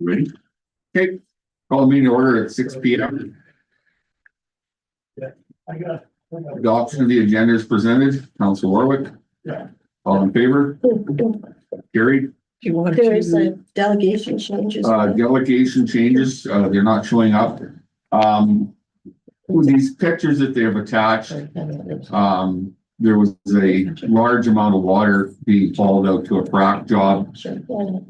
Ready? Okay, call the meeting to order at 6 p.m. Adoption of the agenda is presented. Council Warwick. Yeah. All in favor? Carried. There's a delegation changes. Delegation changes, they're not showing up. These pictures that they have attached, there was a large amount of water being hauled out to a frac job,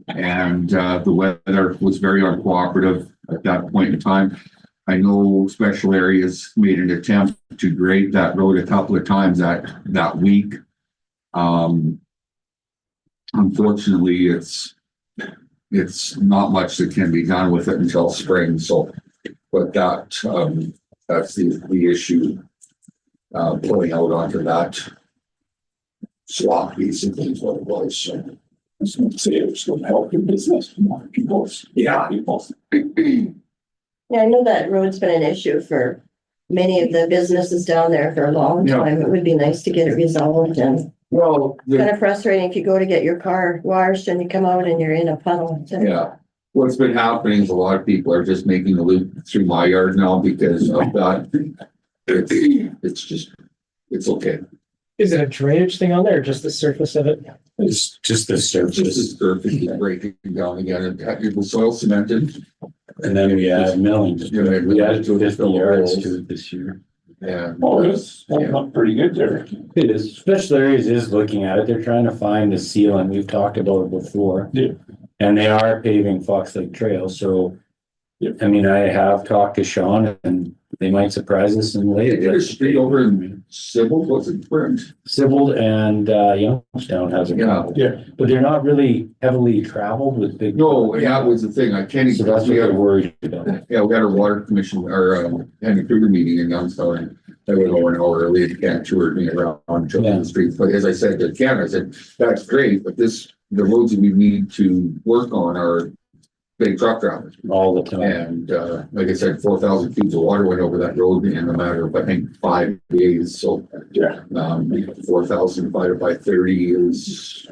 and the weather was very uncooperative at that point in time. I know Special Areas made an attempt to grade that road a couple of times that week. Unfortunately, it's not much that can be done with it until spring. So, but that's the issue. Pulling out onto that slot basically is what it was. So, I was going to say it was going to help your business. Yeah. Yeah, I know that road's been an issue for many of the businesses down there for a long time. It would be nice to get it resolved, and kind of frustrating if you go to get your car washed and you come out and you're in a puddle. Yeah. What's been happening is a lot of people are just making the loop through my yard now because of that. It's okay. Is it a drainage thing on there or just the surface of it? It's just the surface. Just the surface is breaking down again, and the soil cemented. And then we add milling. Yeah, We added 50 yards to it this year. Yeah. Oh, it's pretty good there. It is. Special Areas is looking at it. They're trying to find the seal, and we've talked about it before. Yeah. And they are paving Fox Lake Trail. So, I mean, I have talked to Sean, and they might surprise us in later. It is straight over in Sybil, was it Brent? Sybil and Youngstown has it. Yeah. But they're not really heavily traveled with big. No, that was the thing. I can't So that's what they're worried about. Yeah, we had our water commission or Hanna Kruger meeting in Youngstown, and I went over an hour early. Can't tour me around on the streets. But as I said to Ken, I said, that's great, but the roads that we need to work on are big truck drivers all the time. And like I said, 4,000 feet of water went over that road in a matter of, I think, 5 days. So 4,000 divided by 30 is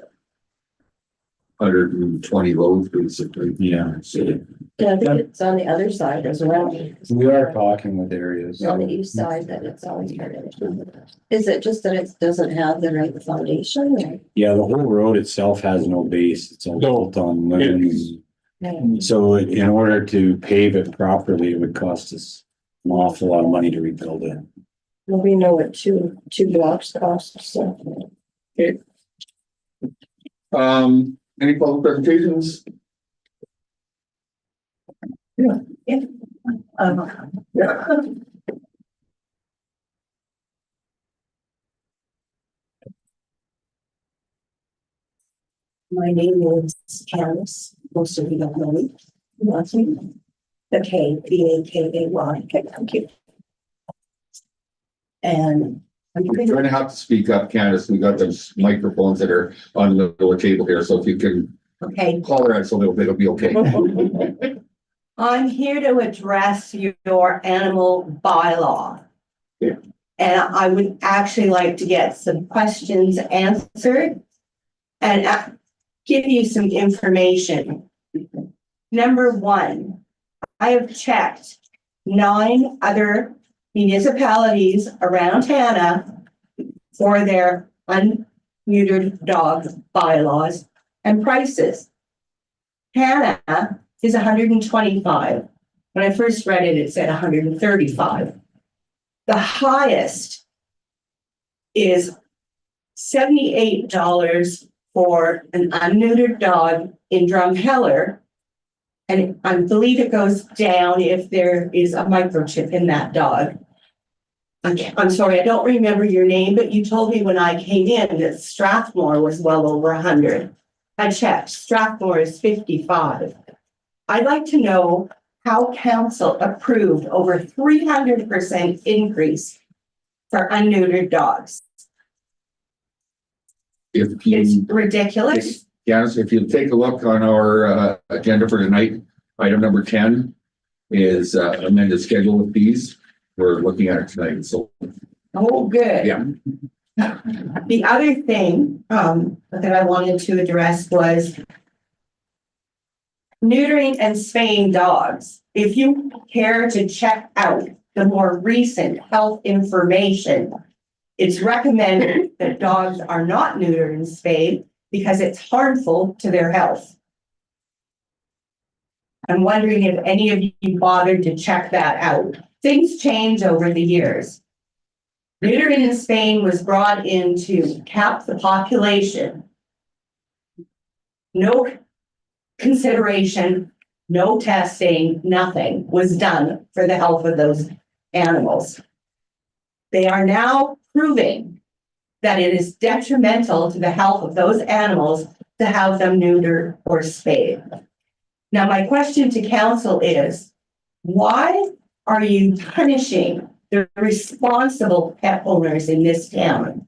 120 loads basically. Yeah. So, Yeah, I think it's on the other side as well. We are talking with areas. On the east side that it's always started. Is it just that it doesn't have the right foundation? Or? Yeah, the whole road itself has no base. It's all built on limbs. Yeah. So in order to pave it properly, it would cost us an awful lot of money to rebuild it. Well, we know what two blocks cost, so. okay. Any public presentations? Yeah. Yeah. My name is Hanna. Most of you don't know me. Nothing. Okay, Bakay. Okay, thank you. And You're going to have to speak up, Candace. We got those microphones that are on the lower table here. So if you can call her out a little bit, it'll be okay. I'm here to address your animal bylaw. Yeah. And I would actually like to get some questions answered and give you some information. Number one, I have checked 9 other municipalities around Hanna for their unneutered dog bylaws and prices. Hanna is 125. When I first read it, it said 135. The highest is $78 for an unneutered dog in Drumheller. And I believe it goes down if there is a microchip in that dog. I'm sorry, I don't remember your name, but you told me when I came in that Strathmore was well over 100. I checked, Strathmore is 55. I'd like to know how council approved over 300% increase for unneutered dogs. It's ridiculous. Yes, if you take a look on our agenda for tonight, item number 10 is amended schedule of fees. We're looking at it tonight. So, oh, good. Yeah. The other thing that I wanted to address was neutering and spaying dogs. If you care to check out the more recent health information, it's recommended that dogs are not neutered and spayed because it's harmful to their health. I'm wondering if any of you bothered to check that out. Things change over the years. Neutering and spaying was brought in to cap the population. No consideration, no testing, nothing was done for the health of those animals. They are now proving that it is detrimental to the health of those animals to have them neutered or spayed. Now, my question to council is, why are you punishing the responsible pet owners in this town?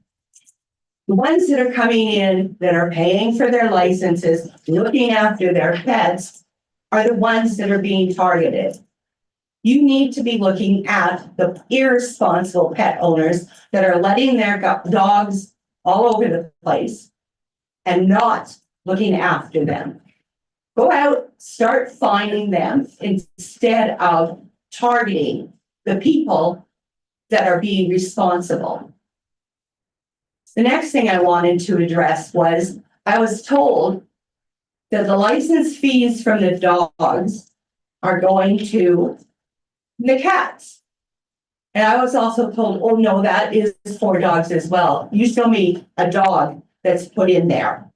The ones that are coming in, that are paying for their licenses, looking after their pets, are the ones that are being targeted. You need to be looking at the irresponsible pet owners that are letting their dogs all over the place and not looking after them. Go out, start finding them instead of targeting the people that are being responsible. The next thing I wanted to address was, I was told that the license fees from the dogs are going to the cats. And I was also told, oh no, that is for dogs as well. You show me a dog that's put in there.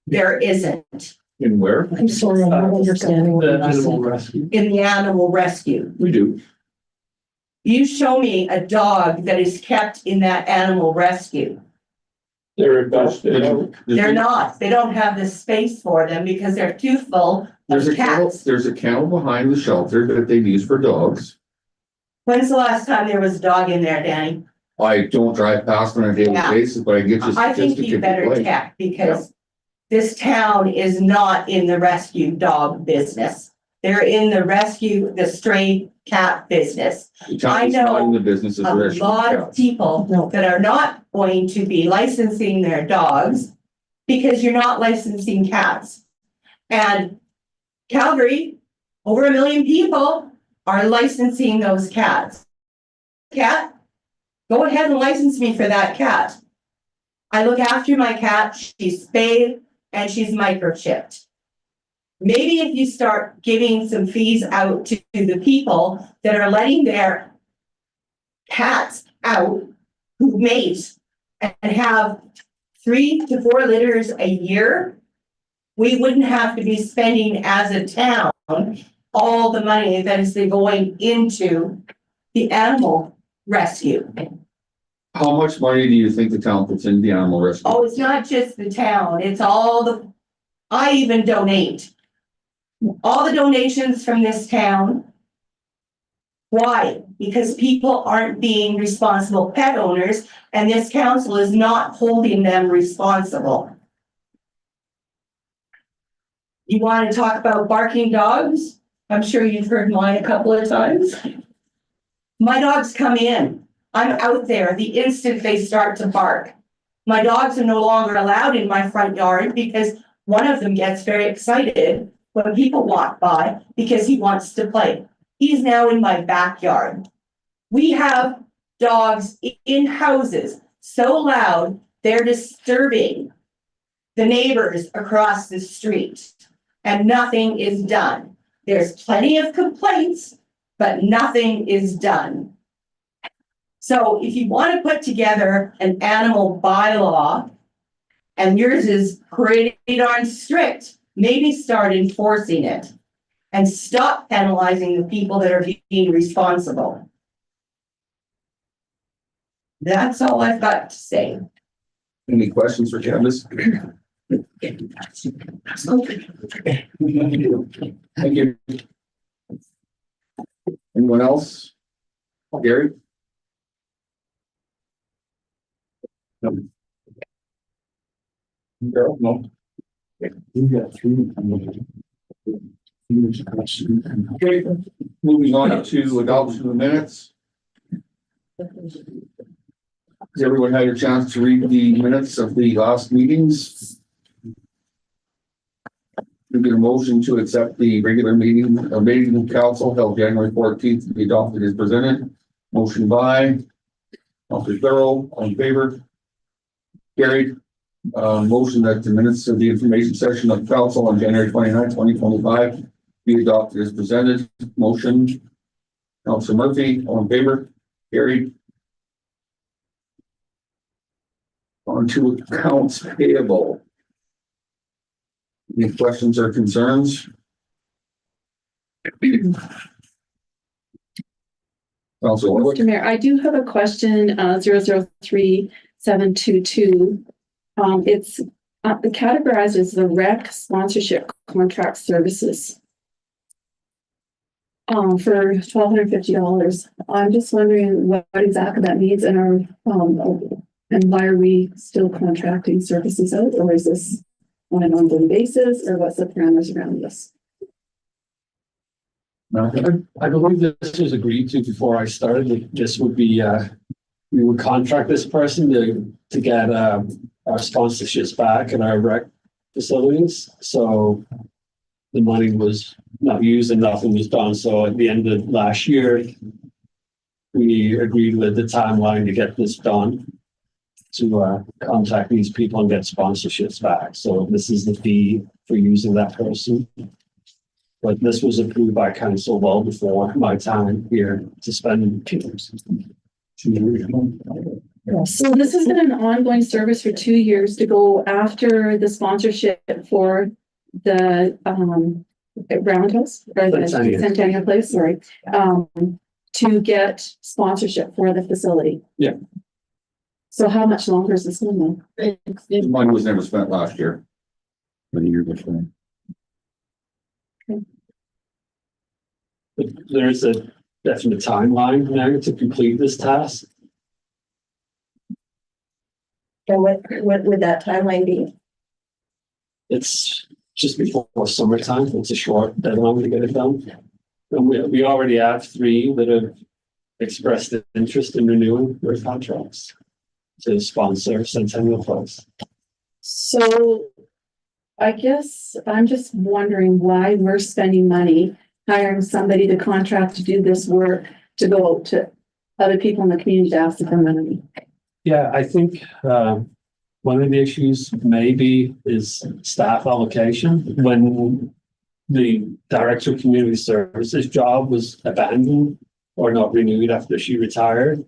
There isn't. In where? I'm sorry, I'm not understanding what you're saying. rescue. In the animal rescue. We do. You show me a dog that is kept in that animal rescue. They're adopted. They're not. They don't have the space for them because they're too full There's of a kennel, cats. there's a kennel behind the shelter that they use for dogs. When's the last time there was a dog in there, Danny? I don't drive past on a daily Yeah. basis, but I get you. I think statistic you if better like. check because this town is not in the rescue dog business. They're in the rescue, the stray cat business. The town I is not know in the business of A rescuing lot of cats. people No. that are not going to be licensing their dogs because you're not licensing cats. And Calgary, over 1 million people are licensing those cats. Cat, go ahead and license me for that cat. I look after my cat, she's spayed and she's microchipped. Maybe if you start giving some fees out to the people that are letting their cats out who mate and have 3 to 4 litters a year, we wouldn't have to be spending as a town all the money that is going into the animal rescue. How much money do you think the town puts into the animal rescue? Oh, it's not just the town, it's all I even donate. All the donations from this town. Why? Because people aren't being responsible pet owners and this council is not holding them responsible. You want to talk about barking dogs? I'm sure you've heard mine a couple of times. My dogs come in. I'm out there the instant they start to bark. My dogs are no longer allowed in my front yard because one of them gets very excited when people walk by because he wants to play. He's now in my backyard. We have dogs in houses so loud, they're disturbing the neighbors across the street and nothing is done. There's plenty of complaints, but nothing is done. So if you want to put together an animal bylaw, and yours is pretty darn strict, maybe start enforcing it and stop penalizing the people that are being responsible. That's all I've got to say. Any questions for Candace? Thank you. Anyone else? Gary? No. Carol? No. We got 3. Okay, moving on to adoption of the minutes. Has everyone had a chance to read the minutes of the last meetings? We get a motion to accept the regular meeting of council held January 14th to be adopted as presented. Motion by Councilor Thorough, all in favor? Carried. Motion that the minutes of the information session of council on January 29th, 2025 be adopted as presented. Motion. Councilor Murphy, all in favor? Carried. On to accounts payable. Any questions or concerns? Council, Mr. Mayor, I do have a question, 003722. It's categorized as the rec sponsorship contract services. For $1,250. I'm just wondering what exactly that means and why are we still contracting services out, or is this on an ongoing basis, or what's the parameters around this? I believe this was agreed to before I started, that this would be, we would contract this person to get, our sponsorships back in our rec facilities. So the money was not used and nothing was done. So at the end of last year, we agreed with the timeline to get this done, to contact these people and get sponsorships back. So this is the fee for using that person. But this was approved by council well before my time here to spend 2 years. So this has been an ongoing service for 2 years to go after the sponsorship for the Roundhouse, or the Centennial Place, sorry, to get sponsorship for the facility. Yeah. So how much longer is this one then? the money was never spent last year. For the year before. But there is a definite timeline now to complete this task. And what would that timeline be? It's just before summertime. It's a short deadline to get it done. And we already have 3 that have expressed interest in renewing their contracts to sponsor Centennial Place. So I guess I'm just wondering why we're spending money hiring somebody to contract to do this work, to go to other people in the community to ask for money. Yeah, I think one of the issues maybe is staff allocation. When the director of community services job was abandoned or not renewed after she retired,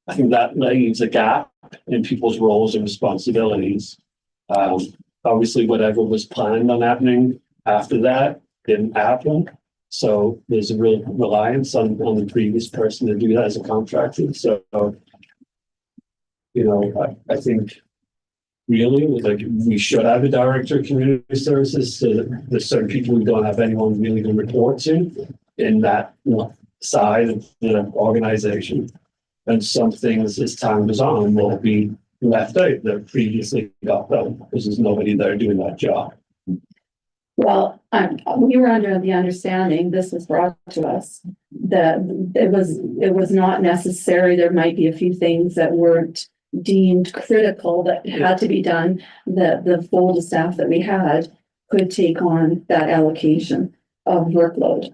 I think that leaves a gap in people's roles and responsibilities. Obviously, whatever was planned on happening after that didn't happen. So there's a real reliance on the previous person to do that as a contractor. So, you know, I think really like we should have a director of community services. So there's certain people we don't have anyone really to report to in that side of the organization. And some things as time goes on will be left out that previously got done because there's nobody there doing that job. Well, we were under the understanding, this was brought to us, that it was not necessary. There might be a few things that weren't deemed critical that had to be done, that the full staff that we had could take on that allocation of workload.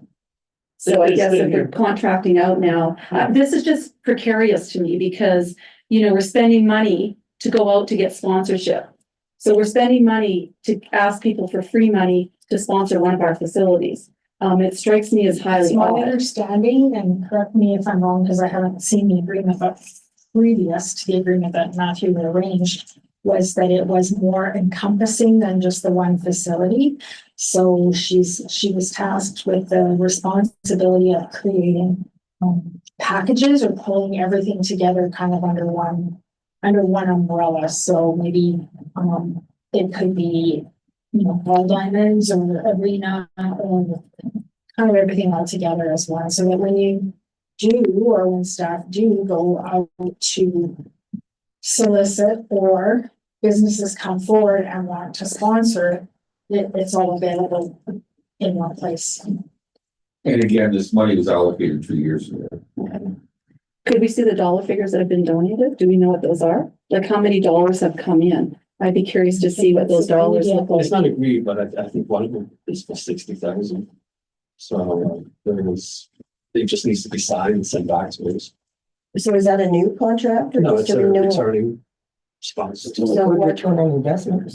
So I guess if we're contracting out now, this is just precarious to me because, you know, we're spending money to go out to get sponsorship. So we're spending money to ask people for free money to sponsor one of our facilities. It strikes me as highly It's my odd. understanding, and correct me if I'm wrong, because I haven't seen the agreement, but previous to the agreement that Matthew had arranged was that it was more encompassing than just the one facility. So she was tasked with the responsibility of creating packages or pulling everything together kind of under one umbrella. So maybe it could be, you know, ball diamonds or arena or kind of everything all together as one. So that when you do, or when staff do go out to solicit or businesses come forward and want to sponsor, it's all available in one place. And again, this money was allocated 2 years ago. Could we see the dollar figures that have been donated? Do we know what those are? Like how many dollars have come in? I'd be curious to see what those dollars look like. It's not agreed, but I think one of them is for 60,000. So there was, it just needs to be signed and sent back to us. So is that a new contract or No, just it's a a renewal? returning response.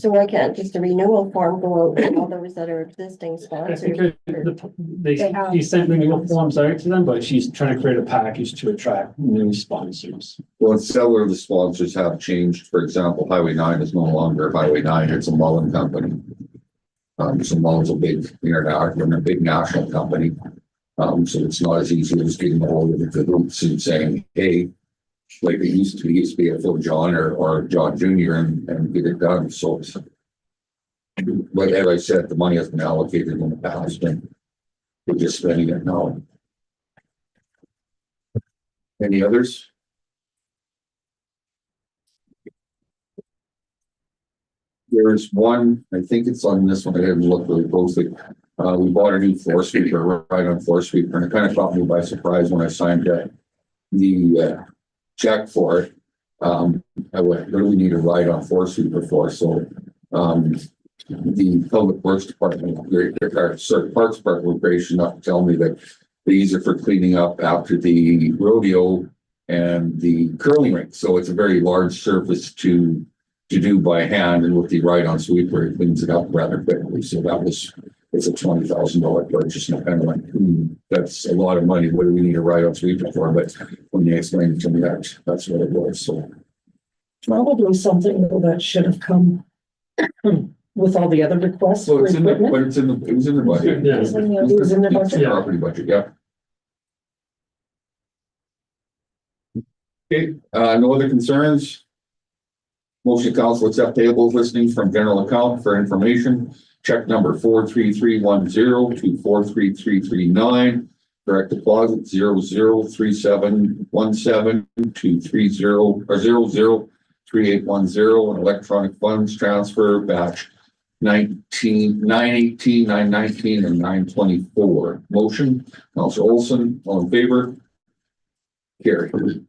So why can't just a renewal form go out to all those that are existing I think sponsors? he sent renewal forms out to them, but she's trying to create a package to attract new sponsors. Well, several of the sponsors have changed. For example, Highway 9 is no longer Highway 9, it's a Mullen company. So Mullen's a big international, a big national company. So it's not as easy as getting a hold of the groups and saying, hey, like it used to be a Phil John or John Junior and get it done. So it's, but as I said, the money has been allocated in the past and we're just spending it now. Any others? There's one, I think it's on this one, I didn't look really closely. We bought a new floor sweeper, right on floor sweeper, and it kind of caught me by surprise when I signed the check for it. I went, what do we need a ride on floor sweeper for? So, the Public Works Department, Parks Department were gracious enough to tell me that these are for cleaning up after the rodeo and the curling rink. So it's a very large surface to do by hand, and with the ride-on sweeper, it cleans it up rather quickly. So it's a $20,000 purchase, and I'm kind of like, that's a lot of money. What do we need a ride-on sweeper for? But when they explained it to me, that's what it was. So Probably something that should have come with all the other requests so for it's in the, equipment. but it was in the budget. Yeah. It was in the It's budget. property budget, yeah. Okay, no other concerns? Motion council accept payables listings from general account for information. Check number 43310 to 43339. Direct deposit 003717 to 30 or 003810. And electronic funds transfer batch 918, 919, and 924. Motion, Councilor Olson, all in favor? Carried.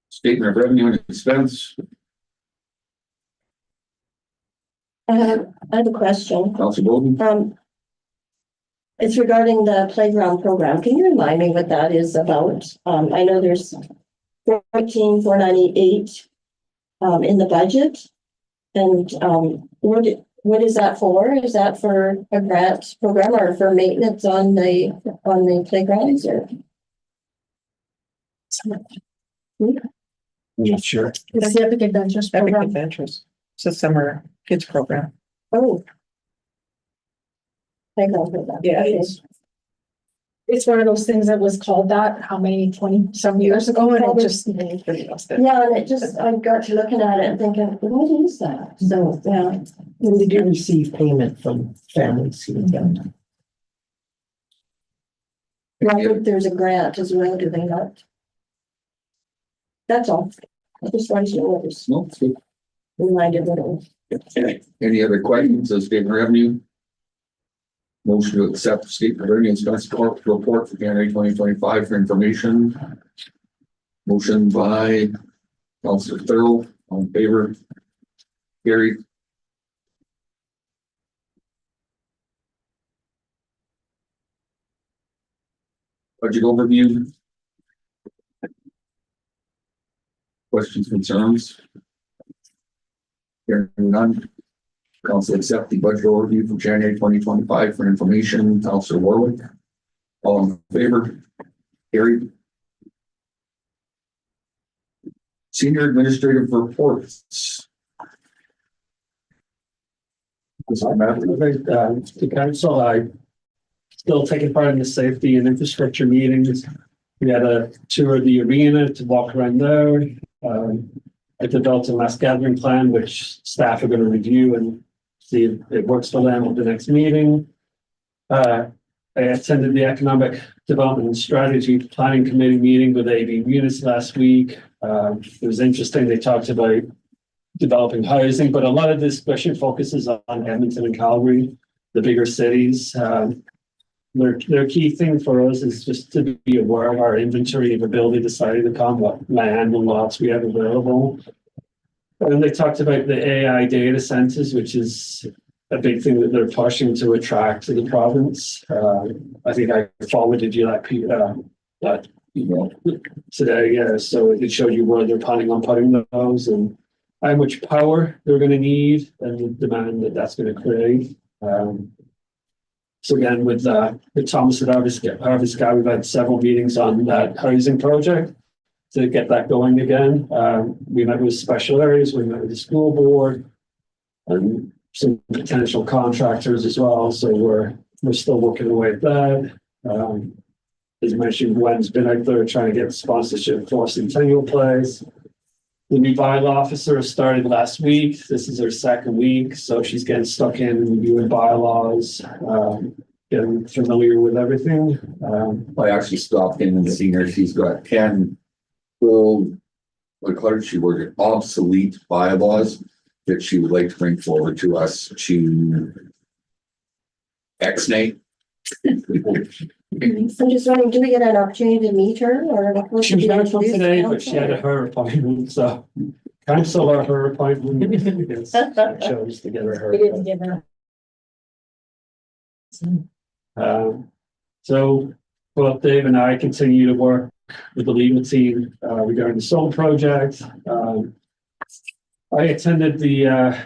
Statement of revenue and expense, I have a question. Councilor Bowden. It's regarding the playground program. Can you remind me what that is about? I know there's 14,498 in the budget. And what is that for? Is that for a grant program or for maintenance on the playgrounds or? I'm not sure. It's the Epic Adventures Epic program. Adventures. It's a summer kids program. Oh. Playground program. Yeah, Okay. It's one of those things that was called that, how many, 20 some years ago, and it just. Yeah, and it just, I got to looking at it and thinking, what is that? So, yeah. And they do receive payment from families who have done that. I think there's a grant as well, do they not? That's all. I just wanted to know what was No, it's good. reminded what it was. Any other questions on statement of revenue? Motion to accept the statement of revenue and expense report for January 2025 for information. Motion by Councilor Thurl, all in favor? Carried. Budget overview. Questions, concerns? Hearing none. Council accept the budget overview for January 2025 for information. Councilor Warwick. All in favor? Carried. Senior administrative reports. The council, I still taking part in the safety and infrastructure meetings. We had a tour of the arena to walk around there. I developed a mass gathering plan, which staff are going to review and see if it works for them at the next meeting. I attended the Economic Development and Strategy Planning Committee meeting with AB Munis last week. It was interesting. They talked about developing housing, but a lot of the discussion focuses on Edmonton and Calgary, the bigger cities. their key thing for us is just to be aware of our inventory of ability to site account, what land and lots we have available. And they talked about the AI data centers, which is a big thing that they're pushing to attract to the province. I think I forwarded you that email today, yeah. So it showed you where they're planning on putting those and how much power they're going to need and the demand that that's going to create. So again, with Thomas at Harvest Guy, we've had several meetings on that housing project to get that going again. We met with special areas, we met with the school board and some potential contractors as well. So we're still working away at that. As mentioned, Gwen's been out there trying to get sponsorship for Centennial Place. The new bylaw officer started last week. This is her second week, so she's getting stuck in reviewing bylaws, getting familiar with everything. I actually stopped in and seen her. She's got 10 full, she worded obsolete bylaws that she would like to bring forward to us to X-nate. I'm just wondering, do we get an opportunity to meet her or? She was going to come today, but she had her appointment, so cancel her appointment because I chose to get her. We didn't give her. So both Dave and I continue to work with the legal team regarding the solar project. I attended the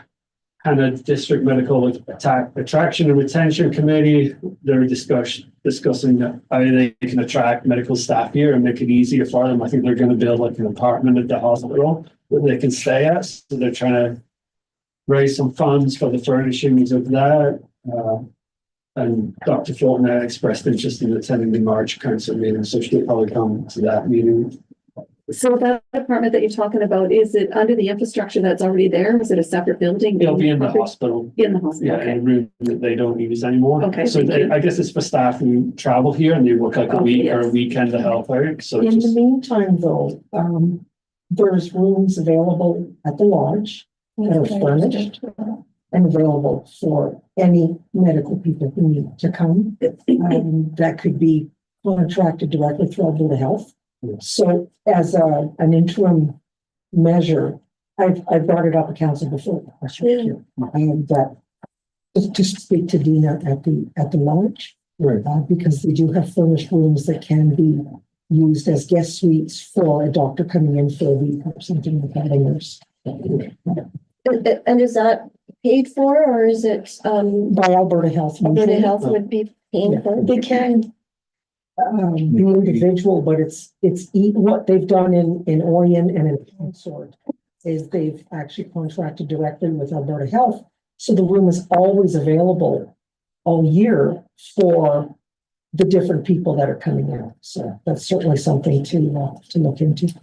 Hanna District Medical Attraction and Retention Committee. They're discussing how they can attract medical staff here and make it easier for them. I think they're going to build like an apartment at the hospital that they can stay at. So they're trying to raise some funds for the furnishings of that. And Dr. Fulton expressed interest in attending the March council meeting, so she'll probably come to that meeting. So that apartment that you're talking about, is it under the infrastructure that's already there? Is it a separate building? It'll be in the hospital. In the hospital, Yeah, in okay. a room that they don't use anymore. Okay, So thank you. I guess it's for staff who travel here and they work like a Oh, week or a yes. weekend to help out. So In the just, meantime, though, there's rooms available at the lodge that are furnished and available for any medical people who need to come. That could be contracted directly through Alberta Health. So as an interim measure, I've brought it up at council before. That to speak to Dina at the lodge, because they do have furnished rooms that can be used as guest suites for a doctor coming in for a week or something like that. And is that paid for or is it, By Alberta Health. Alberta Health would be paying for it? They can be individual, but it's what they've done in Orion and in Consort is they've actually contracted directly with Alberta Health. So the room is always available all year for the different people that are coming in. So that's certainly something to look into.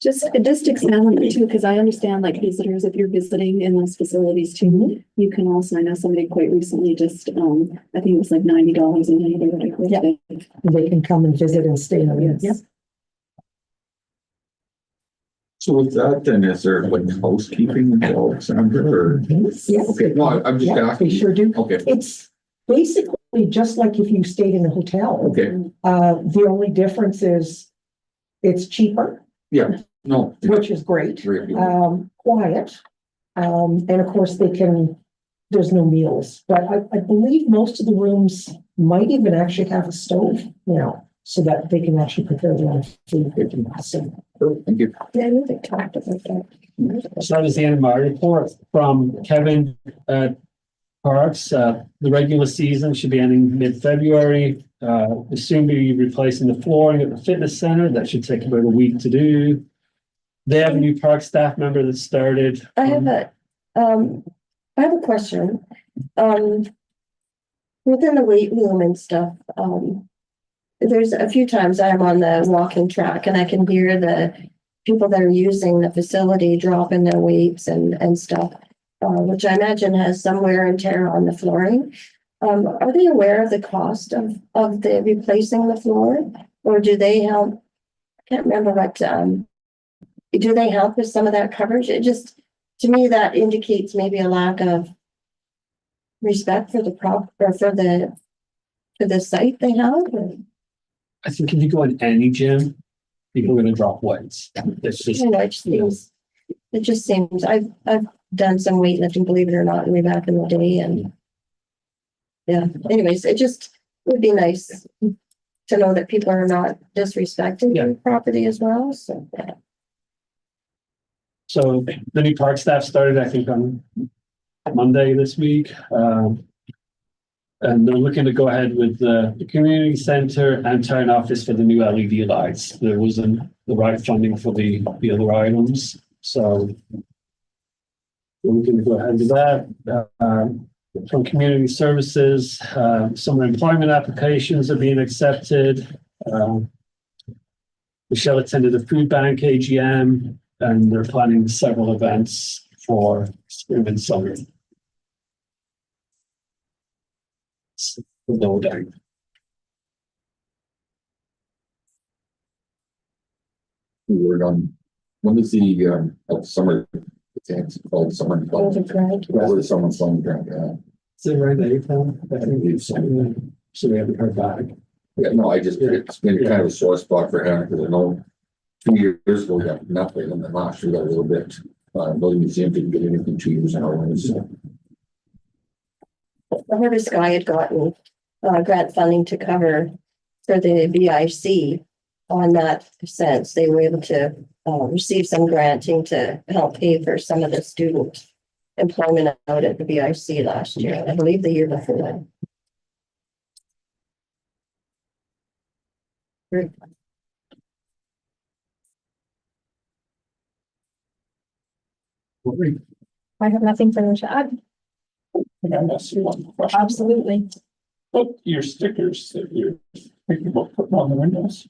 Just expand on it too, because I understand like visitors, if you're visiting in those facilities too, you can also, I know somebody quite recently just, I think it was like $90 a night or whatever. Yeah. They can come and visit and stay in the room. Yes. So with that, then is there like housekeeping involved, Sandra, or? Yes. Okay, no, I'm just Yeah, asking. they sure do. Okay, It's basically just like if you stayed in a hotel. okay, The only difference is it's cheaper, yeah, no. which is great. Very good. Quiet. And of course there's no meals, but I believe most of the rooms might even actually have a stove now so that they can actually prepare their own food. So, Thank you. Yeah, I know they talked about that. so that was the end of my report from Kevin Parks. The regular season should be ending mid-February. We'll soon be replacing the flooring at the fitness center. That should take about a week to do. They have a new park staff member that started. I have a question. Within the weight room and stuff, there's a few times I'm on the walking track and I can hear the people that are using the facility dropping their weights and stuff, which I imagine has some wear and tear on the flooring. Are they aware of the cost of the replacing the floor, or do they help? I can't remember what, do they help with some of that coverage? It just, to me, that indicates maybe a lack of respect for the to the site they have? I think if you go in any gym, people are gonna drop weights. It's just, You know, it just seems, I've done some weightlifting, believe it or not, way back in the day and. Yeah, anyways, it just would be nice to know that people are not disrespecting Yeah. the property as well, so. so the new park staff started, I think, on Monday this week. And they're looking to go ahead with the community center and town office for the new LED lights. There wasn't the right funding for the other items, so we're looking to go ahead with that. From community services, some employment applications are being accepted. Michelle attended the food bank AGM, and they're planning several events for spring and summer. No doubt. Word on, when is the, summer, it's called summer. Overgrad. What was someone's phone grant, yeah. Is it right, April? I think we've seen, so we haven't heard back. Yeah, no, it's been kind of a sore spot for Hanna, because I know 2 years ago, we got nothing, and then last year we got a little bit. Building museum didn't get anything 2 years in a row, so. I heard a Sky had gotten grant funding to cover for the BIC on that sense. They were able to receive some granting to help pay for some of the student employment out at the BIC last year, I believe the year before. I have nothing further to add. Can I ask you one question? Absolutely. What your stickers that you're thinking about putting on the windows?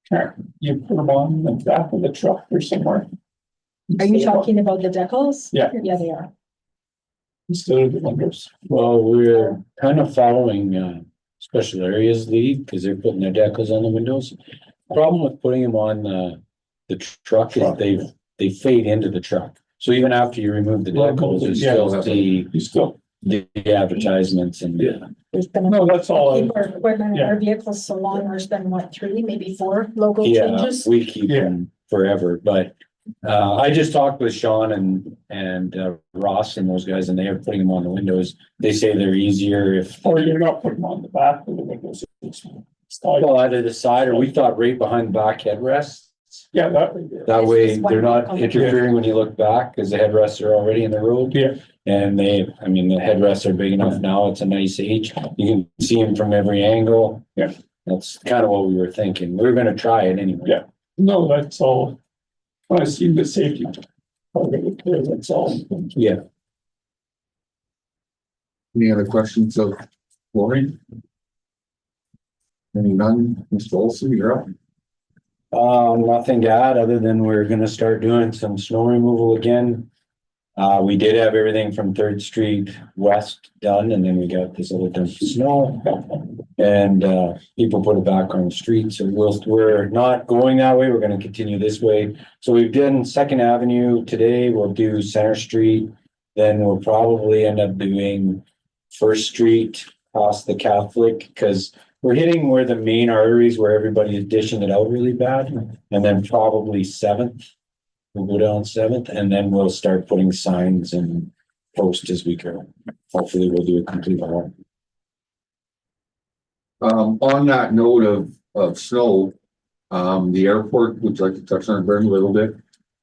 Can you put them on the back of the truck or somewhere? Are you talking about the decals? Yeah. Yeah, they are. Instead of the windows? Well, we're kind of following special areas lead because they're putting their decals on the windows. Problem with putting them on the truck is they fade into the truck. So even after you remove the decals, you still see You still, the advertisements and There's been. no, that's all. Keep our equipment, Yeah. our vehicles so long, there's been what, 3, maybe 4 logo yeah, changes? we keep them forever. But I just talked with Sean and Ross and those guys, and they are putting them on the windows. They say they're easier if Or you're not putting them on the back of the windows. It's like, well, either the side or we thought right behind the back headrests. yeah, that would be good. That It's way just one they're not vehicle. interfering when you look back because the headrests are already in the road. Yeah. And the headrests are big enough now. It's a nice H. You can see them from every angle. Yeah. That's kind of what we were thinking. We were gonna try it anyway. Yeah. No, that's all. I see the safety. Part of it there, that's all. Yeah. Any other questions of Lori? Any none, Mr. Olson, you're up. Nothing to add other than we're gonna start doing some snow removal again. We did have everything from Third Street West done, and then we got this little dump of snow. And people put it back on the street, so we're not going that way, we're gonna continue this way. So we've done Second Avenue today, we'll do Center Street. Then we'll probably end up doing First Street past the Catholic, because we're hitting where the main arteries where everybody is dishing it out really bad. And then probably Seventh. We'll go down Seventh, and then we'll start putting signs and posts as we go. Hopefully we'll do a complete one. On that note of snow, the airport, would you like to touch on it very a little bit?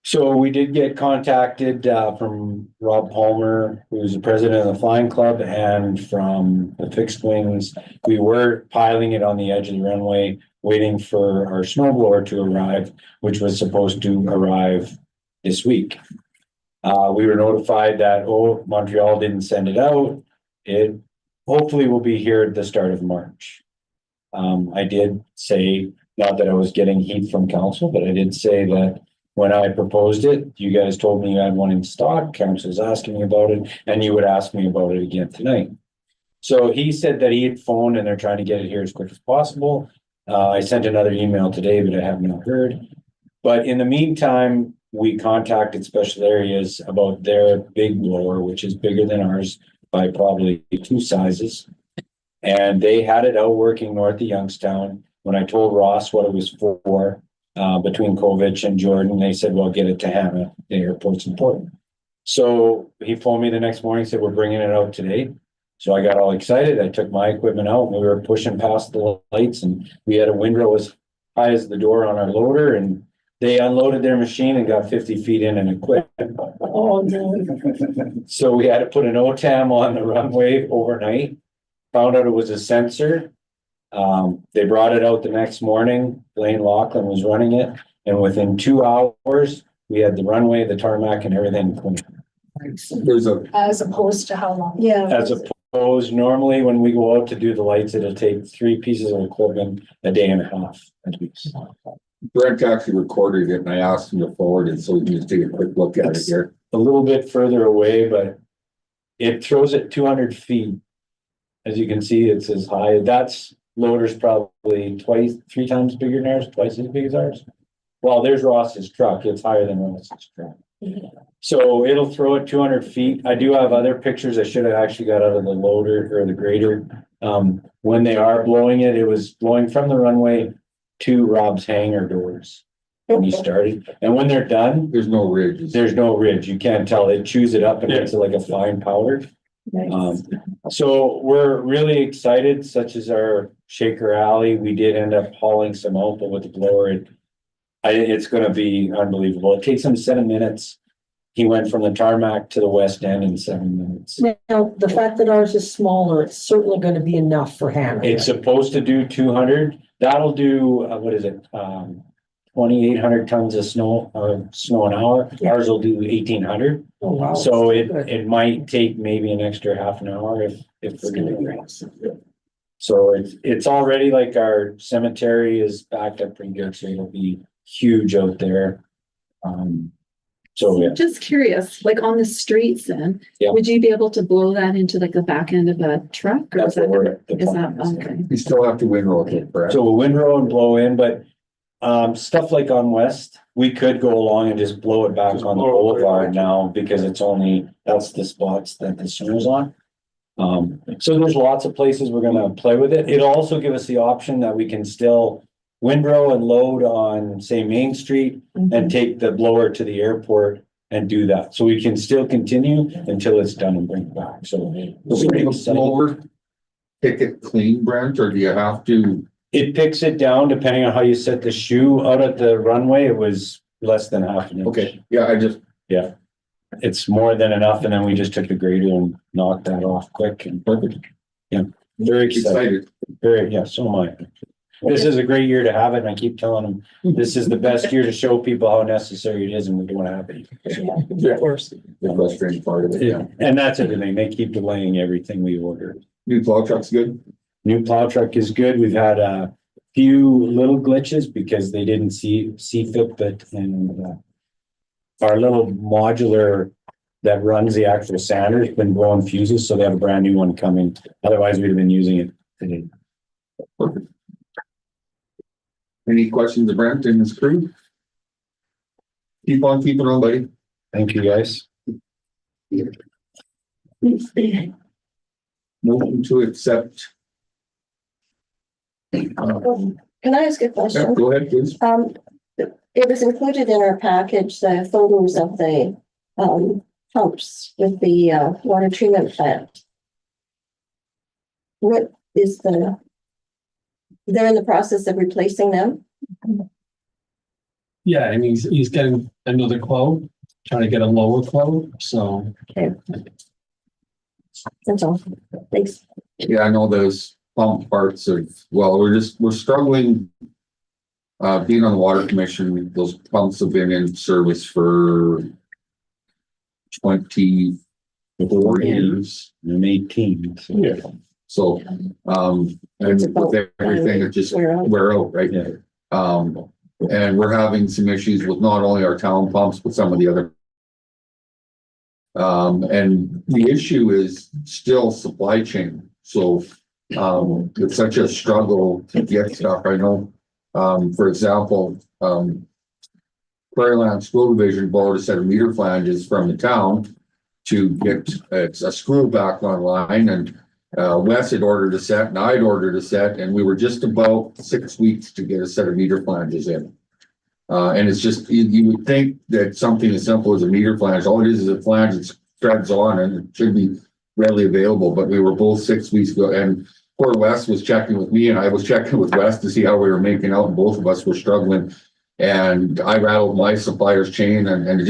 So we did get contacted from Rob Palmer, who's the president of the Flying Club, and from the Fixed Wings. We were piling it on the edge of the runway, waiting for our snowblower to arrive, which was supposed to arrive this week. We were notified that, Montreal didn't send it out. It hopefully will be here at the start of March. I did say, not that I was getting heat from council, but I did say that when I proposed it, you guys told me you had one in stock, council was asking me about it, and you would ask me about it again tonight. So he said that he had phoned and they're trying to get it here as quick as possible. I sent another email today, but I have not heard. But in the meantime, we contacted Special Areas about their big blower, which is bigger than ours by probably 2 sizes. And they had it out working north of Youngstown. When I told Ross what it was for, between Kovich and Jordan, they said, well, get it to Hanna. The airport's important. So he phoned me the next morning, said, we're bringing it out today. So I got all excited. I took my equipment out and we were pushing past the lights and we had a windrow as high as the door on our loader, and they unloaded their machine and got 50 feet in and it quit. Oh, no. So we had to put an OTAM on the runway overnight. Found out it was a sensor. They brought it out the next morning. Blaine Laughlin was running it, and within 2 hours, we had the runway, the tarmac, and everything clean. There's a, As opposed to how long? Yeah. As opposed, normally when we go out to do the lights, it'll take 3 pieces of equipment a day and a half at least. Brent actually recorded it and I asked him to forward it so we can just take a quick look at it here. A little bit further away, but it throws it 200 feet. As you can see, it's as high. That's loader's probably 3 times bigger than ours, twice as big as ours. Well, there's Ross's truck. It's higher than Ross's truck. So it'll throw it 200 feet. I do have other pictures I should have actually got out of the loader or the grader. When they are blowing it, it was blowing from the runway to Rob's hangar doors when he started. And when they're done, There's no ridge. there's no ridge. You can't tell. It chews it up and makes it like a fine powder. So we're really excited, such as our Shaker Alley. We did end up hauling some out, but with the blower, it's gonna be unbelievable. It takes him 7 minutes. He went from the tarmac to the west end in 7 minutes. Now, the fact that ours is smaller, it's certainly gonna be enough for Hannah. It's supposed to do 200. That'll do, what is it? 2,800 tons of snow an hour. Yeah. Ours will do 1,800. Oh, wow. So Good. it might take maybe an extra half an hour if we're doing it. So it's already like our cemetery is backed up pretty good, so it'll be huge out there. So yeah, Just curious, like on the streets then, Yeah. would you be able to blow that into like the back end of a truck? Or that's what is that, okay? You still have to windrow it, correct? So a windrow and blow in, but stuff like on West, we could go along and just blow it back Just on the blow it right boulevard back. now because that's the spots that the snow's on. So there's lots of places we're gonna play with it. It'll also give us the option that we can still windrow and load on, say, Main Street and take the blower to the airport and do that. So we can still continue until it's done and bring it back. So Does the blower pick it clean, Brent, or do you have to? it picks it down depending on how you set the shoe. Out at the runway, it was less than half an inch. Okay, yeah, I just, It's more than enough, and then we just took the grader and knocked that off quick and perfect. Yeah, very excited. excited. So am I. This is a great year to have it, and I keep telling them, this is the best year to show people how necessary it is, and we don't have it. Yeah, of course. The frustrating part of it, yeah. And that's everything. They keep delaying everything we order. New plow truck's good? New plow truck is good. We've had a few little glitches because they didn't see fit, but our little modular that runs the actual sander has been blowing fuses, so they have a brand new one coming. Otherwise, we'd have been using it today. Perfect. Any questions of Brent and his crew? Keep on keeping on, buddy. Thank you, guys. Motion to accept. Can I ask a Yeah, question? go ahead, please. It was included in our package, the photos of the, pumps with the, water treatment plant. What is they're in the process of replacing them? Yeah, and he's getting another quote, trying to get a lower quote, so. That's all. Thanks. Yeah, I know those pump parts of, well, we're struggling. Being on the water commission, those pumps have been in service for 24 years. I'm 18. So. Yeah. So, and with everything, it just wear out, right? Yeah. And we're having some issues with not only our town pumps, but some of the other. And the issue is still supply chain. So, it's such a struggle to get stuff. I know, for example, Prairie Land School Division borrowed a set of meter flanges from the town to get a screw back online, and Wes had ordered a set and I'd ordered a set, and we were just about 6 weeks to get a set of meter flanges in. And it's just, you would think that something as simple as a meter flange, all it is a flange, it threads on and it should be readily available, but we were both 6 weeks ago, and poor Wes was checking with me and I was checking with Wes to see how we were making out, and both of us were struggling. And I rattled my supplier's chain, and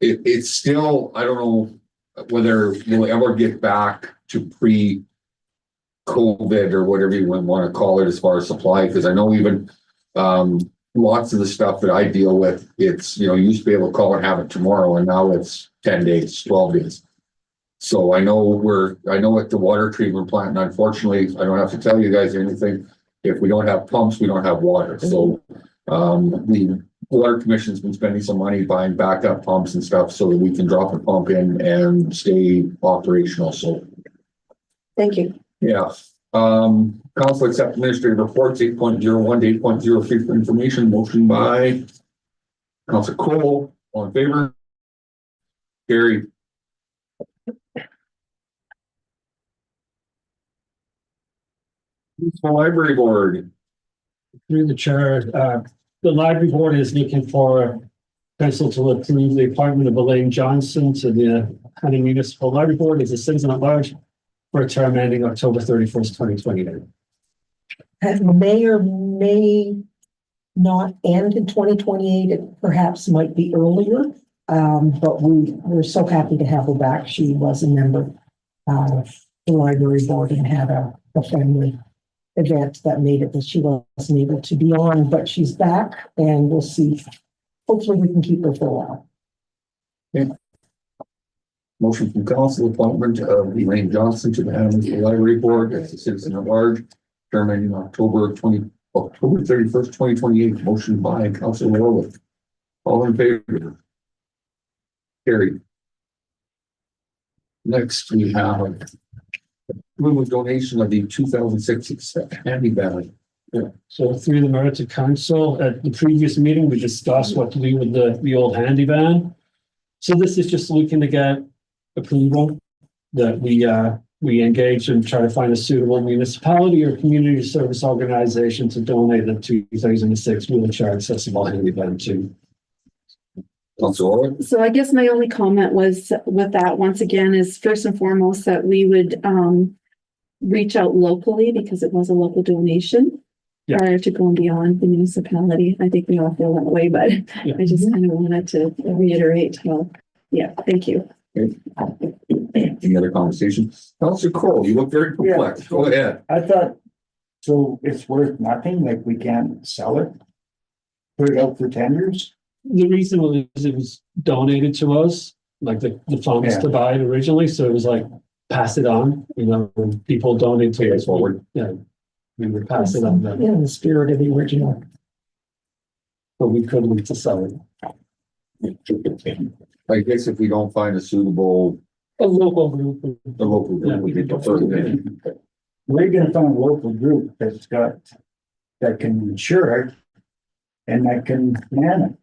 it's still, I don't know whether we'll ever get back to pre-COVID or whatever you want to call it as far as supply, because I know even lots of the stuff that I deal with, it's, you used to be able to call and have it tomorrow, and now it's 10 days, 12 days. So I know at the water treatment plant, and unfortunately, I don't have to tell you guys anything. If we don't have pumps, we don't have water. So the water commission's been spending some money buying backup pumps and stuff so that we can drop a pump in and stay operational. So Thank you. yeah. Council accept administrative reports 8.01 to 8.03 for information. Motion by Council Cole. All in favor? Carried. The library board. Through the chair, the library board is looking for council to approve the appointment of Elaine Johnson to the Hanna Municipal Library Board as a citizen at large for a term ending October 31st, 2029. It may or may not end in 2028. It perhaps might be earlier. But we're so happy to have her back. She was a member of the library board and had a family event that made it that she wasn't able to be on, but she's back, and we'll see. Hopefully we can keep her for a while. Okay. Motion from council, appointment of Elaine Johnson to the Hanna Municipal Library Board as a citizen at large, term ending October 31st, 2028. Motion by Council Warwick. All in favor? Carried. Next, we have approval donation of the 2006 handy bag. So through the merits of council, at the previous meeting, we discussed what to do with the old handy van. So this is just looking to get approval that we engage and try to find a suitable municipality or community service organization to donate the 2006 wheelchair accessible handy van to. So I guess my only comment was with that, once again, is first and foremost that we would reach out locally, because it was a local donation prior to going beyond the municipality. I think we all feel that way, but I just kind of wanted to reiterate how, thank you. Okay. Any other conversations? Councilor Cole, you look very perplexed. Go ahead. I thought, so it's worth nothing, like we can't sell it? Put it out for tenders? The reason was it was donated to us, like the funds to buy it originally. So it was like, pass it on, when people donate to us forward. Yeah. We would pass it on. In the spirit of the original. But we couldn't to sell it. I guess if we don't find a suitable, A local group. the local group would be preferred. We're gonna find a local group that can insure it and that can man it.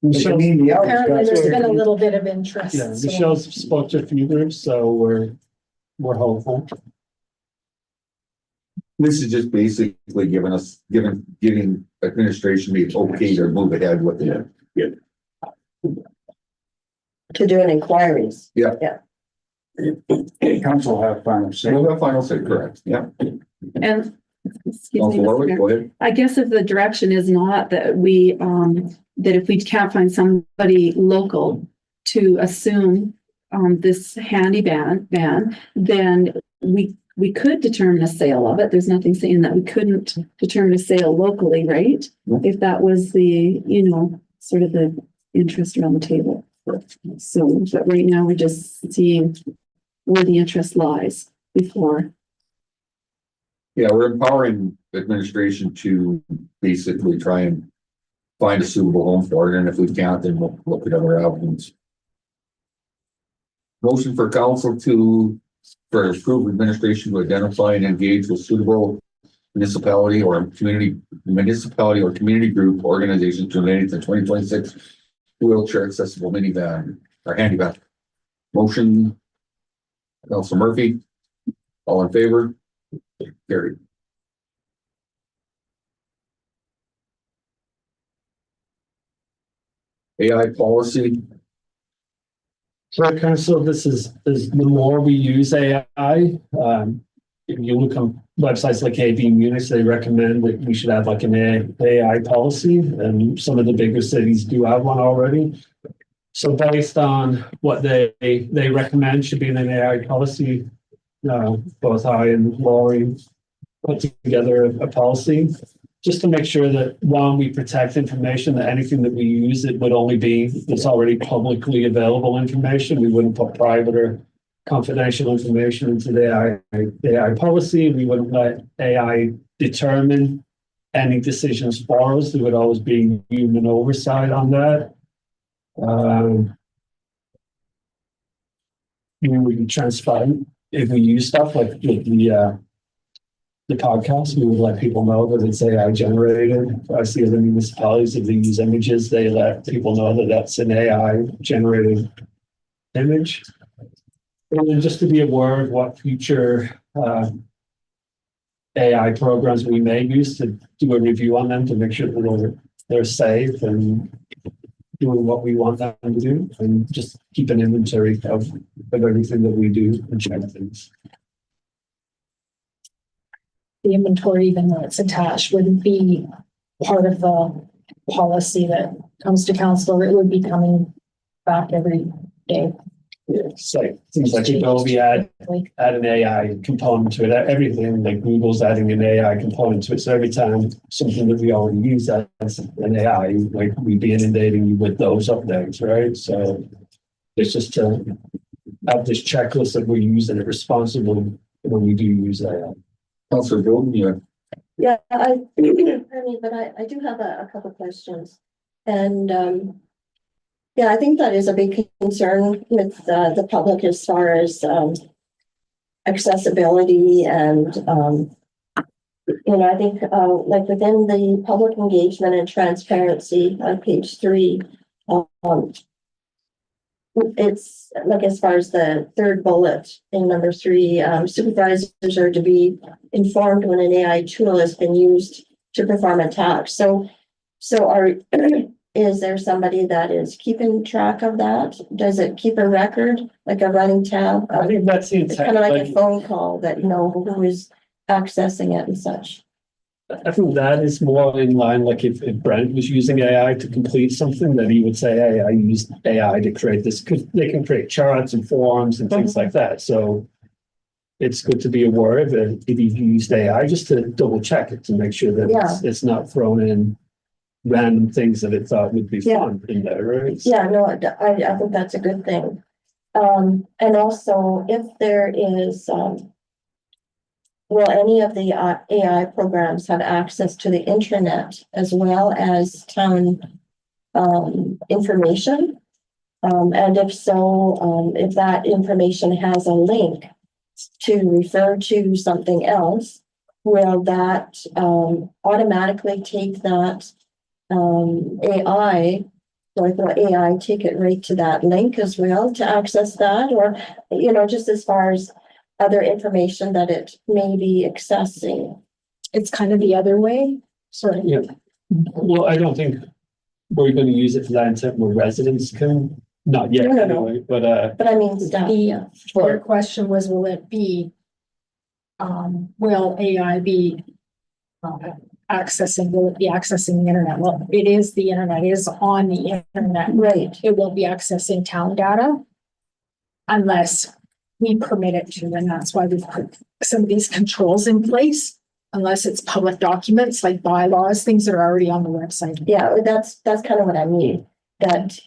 Apparently there's been a little bit of interest. Yeah, so- Michelle's spoke to a few groups, so we're hopeful. This is just basically giving administration the okay to move ahead with it. To do an inquiries. Council have final say. We'll have final say, correct, yeah. And excuse me, Councilor Mr. Warwick, Mayor. go ahead. I guess if the direction is not that that if we can't find somebody local to assume this handy van, then we could determine a sale of it. There's nothing saying that we couldn't determine a sale locally, right? No. If that was the, sort of the interest around the table. So, but right now we're just seeing where the interest lies before. Yeah, we're empowering administration to basically try and find a suitable home for it, and if we can't, then we'll look at other avenues. Motion for council for approved administration to identify and engage with suitable municipality or community group organization to donate the 2026 wheelchair accessible minivan or handy van. Motion, Councilor Murphy, All in favor? Carried. AI policy, So council, this is the more we use AI, if you look on websites like AB Munich, they recommend that we should have like an AI policy, and some of the bigger cities do have one already. So based on what they recommend should be in an AI policy, both I and Laurie put together a policy just to make sure that, one, we protect information, that anything that we use, it would only be that's already publicly available information. We wouldn't put private or confidential information into the AI policy. We wouldn't let AI determine any decisions for us. There would always be human oversight on that. We can transparent if we use stuff like the podcast, we would let people know that it's AI generated. I see other municipalities, if they use images, they let people know that that's an AI generated image. And then just to be aware of what future AI programs we may use, to do a review on them to make sure that they're safe and doing what we want them to do, and just keep an inventory of everything that we do and check things. The inventory, even though it's attached, wouldn't be part of the policy that comes to council. It would be coming back every day. Yeah, it's like things like Adobe add an AI component to it. Everything like Google's adding an AI component to it. So every time something that we already use as an AI, like we'd be inundating you with those updates, right? So it's just to have this checklist that we're using it responsibly when we do use AI. Councilor Bowden, Yeah, I mean, but I do have a couple questions. And yeah, I think that is a big concern with the public as far as accessibility and I think like within the public engagement and transparency on page 3, it's like as far as the third bullet in number 3, supervisors are to be informed when an AI tool has been used to perform a task. So is there somebody that is keeping track of that? Does it keep a record, like a running tab? I think that's the It's kind of like a phone call that who is accessing it and such. I think that is more in line, like if Brent was using AI to complete something, that he would say, hey, I used AI to create this, because they can create charts and forms and things like that. So it's good to be aware of it if you've used AI, just to double check it to make sure that it's not thrown in random things that it thought would be fun in there, right? Yeah, no, I think that's a good thing. And also if there is, will any of the AI programs have access to the internet as well as town information? And if so, if that information has a link to refer to something else, will that automatically take that AI, like will AI take it right to that link as well to access that? Or, just as far as other information that it may be accessing. It's kind of the other way. Sorry. Yeah. Well, I don't think we're going to use it for that intent where residents can, not yet anyway, but I mean, stuff. Your question was, will it be, will AI be accessing, will it be accessing the internet? Well, it is, the internet is on the internet. Right. It will be accessing town data unless we permit it to, and that's why we've put some of these controls in place, unless it's public documents like bylaws, things that are already on the website. Yeah, that's kind of what I mean. That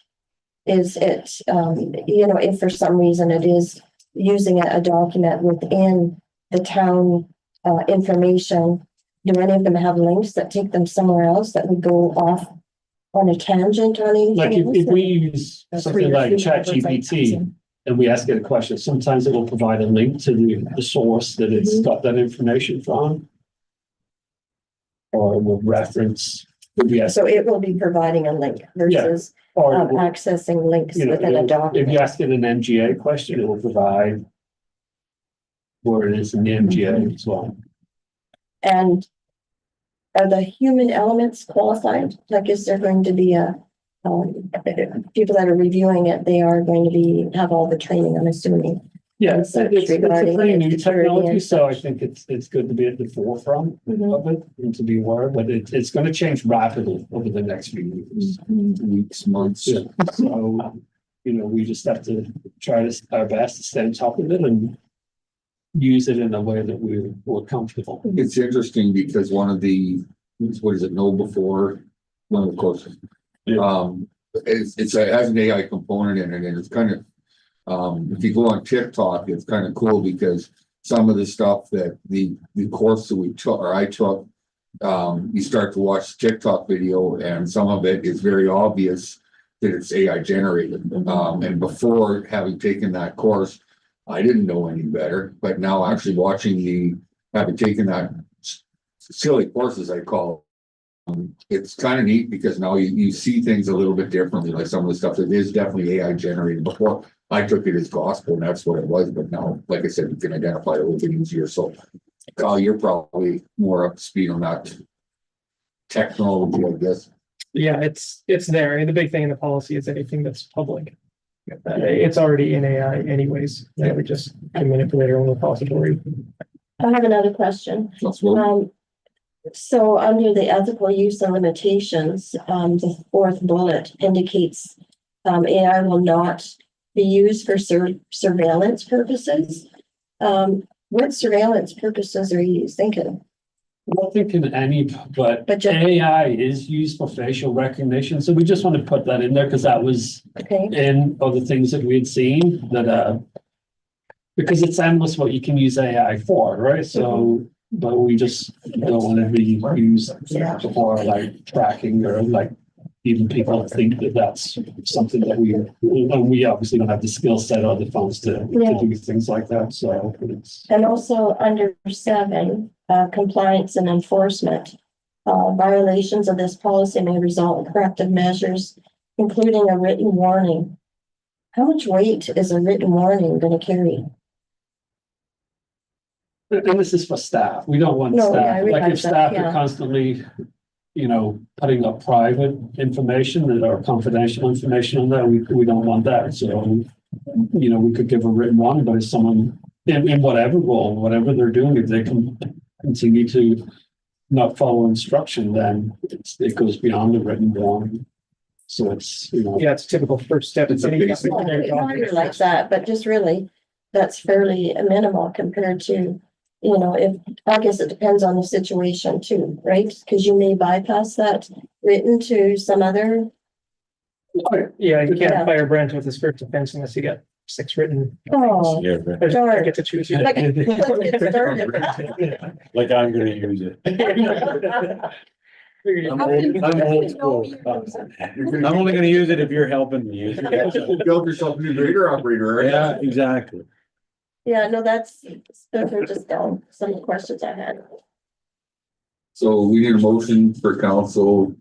is it, if for some reason it is using a document within the town information, do any of them have links that take them somewhere else that would go off on a tangent or anything? like if we use something like ChatGPT, and we ask it a question, sometimes it will provide a link to the source that it's got that information from. Or it will reference. So it will be providing a link versus accessing links within a document. If you ask it an MGA question, it will provide where it is in the MGA as well. And are the human elements qualified? Like, is there going to be people that are reviewing it, they are going to have all the training, I'm assuming. Yeah, And it's such a regarding pretty new security technology, and so I such. think it's good to be at the forefront Mhm. of it and to be aware, but it's gonna change rapidly over the next few years. Weeks, months. Yeah, so, we just have to try our best to stay on top of it and use it in a way that we're comfortable. It's interesting because one of the, what is it, know before, one of the courses. Yeah. It has an AI component in it, and it's kind of, if you go on TikTok, it's kind of cool because some of the stuff that the course that we took, or I took, you start to watch the TikTok video and some of it is very obvious that it's AI generated. And before having taken that course, I didn't know any better, but now actually having taken that silly course, as I call it, it's kind of neat because now you see things a little bit differently, like some of the stuff that is definitely AI generated. Before I took it as gospel and that's what it was, but now, like I said, you can identify it a little bit easier. So Kyle, you're probably more up to speed on that technology, I guess. Yeah, it's there. The big thing in the policy is anything that's public. It's already in AI anyways. We just can manipulate our own repository. I have another question. So under the ethical use and limitations, the fourth bullet indicates AI will not be used for surveillance purposes. What surveillance purposes are you thinking? Not thinking any, but just AI is used for facial recognition, so we just want to put that in there because that was okay. in other things that we had seen that because it's endless what you can use AI for, right? So, but we just don't want to be used for like tracking or like even people think that that's something that we obviously don't have the skill set or the funds to do things like that. So and also under 7, compliance and enforcement, violations of this policy may result in corrective measures, including a written warning. How much weight is a written warning going to carry? And this is for staff. We don't want staff, like if staff are constantly, putting up private information that are confidential information on there, we don't want that. So, we could give a written warning, but if someone in whatever role, whatever they're doing, if they can continue to not follow instruction, then it goes beyond the written warning. So it's, Yeah, it's a typical first step. It's a basic. Like that, but just really, that's fairly minimal compared to, if, I guess it depends on the situation too, right? Because you may bypass that written to some other. Yeah, you can't fire Brent with his first offense unless you got 6 written. Oh, I get to choose. Like, let's get started. Like I'm gonna use it. I'm old school. I'm only gonna use it if you're helping me use it. Build yourself a new grader operator, right? Yeah, exactly. Yeah, no, those are just some of the questions I had. So we need a motion for council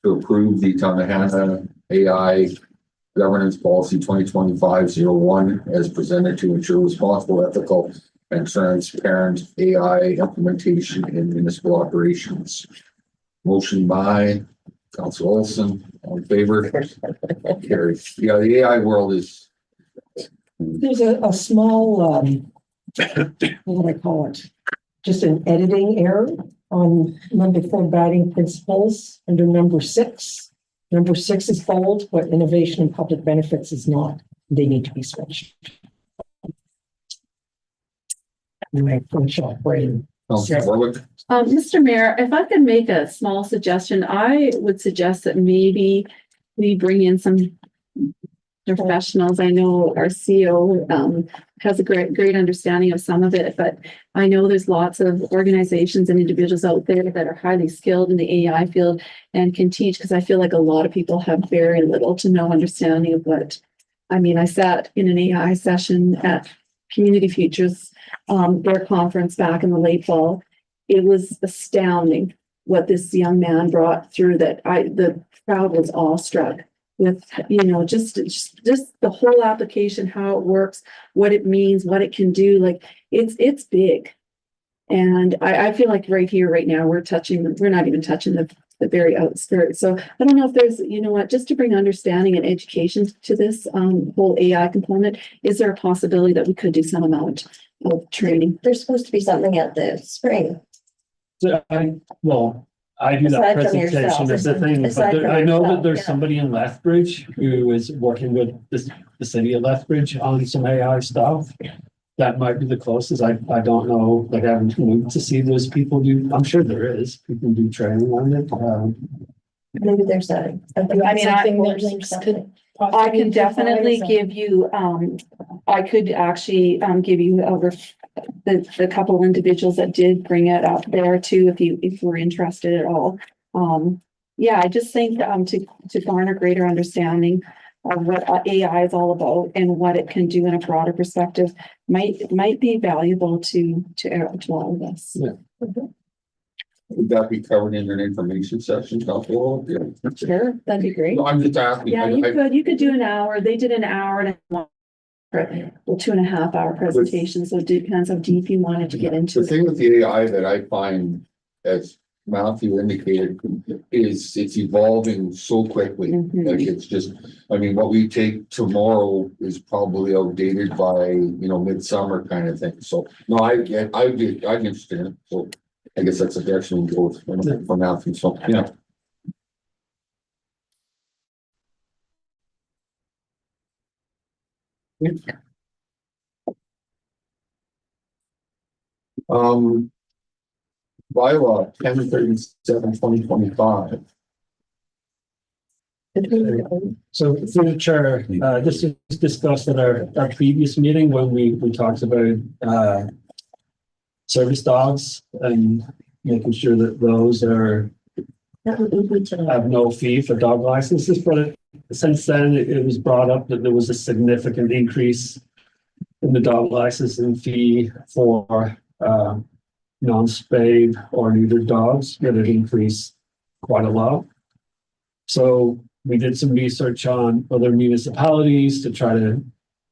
to approve the Town of Hanna AI governance policy 2025-01 as presented to ensure responsible, ethical, and transparent AI implementation in municipal operations. Motion by Council Olson, all in favor? Carried. Yeah, the AI world is. There's a small, what do I call it? Just an editing error on number 4 guiding principles under number 6. Number 6 is bold, but innovation and public benefits is not. They need to be switched. My short brain. Mr. Mayor, if I could make a small suggestion, I would suggest that maybe we bring in some professionals. I know our CEO has a great understanding of some of it, but I know there's lots of organizations and individuals out there that are highly skilled in the AI field and can teach, because I feel like a lot of people have very little to no understanding of what. I mean, I sat in an AI session at Community Futures, their conference back in the late fall. It was astounding what this young man brought through, that the crowd was awestruck with, just the whole application, how it works, what it means, what it can do, like, it's big. And I feel like right here, right now, we're not even touching the very outskirts. So I don't know if there's, just to bring understanding and education to this, whole AI component, is there a possibility that we could do some amount of training? There's supposed to be something at the spring. So I do that Aside from presentation yourself. as the thing, but Aside from I know yourself, that there's yeah. somebody in Lethbridge who is working with the city of Lethbridge on some AI stuff. That might be the closest. I don't know, like I haven't moved to see those people do, I'm sure there is, people do training on it. Maybe there's a. Something that links could. I can definitely give you, I could actually, give you over the couple individuals that did bring it up there too, if you were interested at all. Yeah, I just think, to garner greater understanding of what AI is all about and what it can do in a broader perspective might be valuable to all of us. Yeah. Would that be covered in an information session? Yeah. Sure, that'd be great. No, I'm just asking. Yeah, you could do an hour. They did an hour and a 2.5 hour presentation. So it depends how deep you wanted to get into The it. thing with the AI that I find, as Matthew indicated, is it's evolving so quickly. Mhm. Like it's just, I mean, what we take tomorrow is probably outdated by, midsummer kind of thing. So, no, I'm interested in it. So I guess that's a direction we go with for Matthew. So, yeah. Bylaw 1037/2025. So through the chair, this was discussed at our previous meeting when we talked about service dogs and making sure that those have no fee for dog licenses. But since then, it was brought up that there was a significant increase in the dog licensing fee for non-spayed or neutered dogs, that it increased quite a lot. So we did some research on other municipalities to try to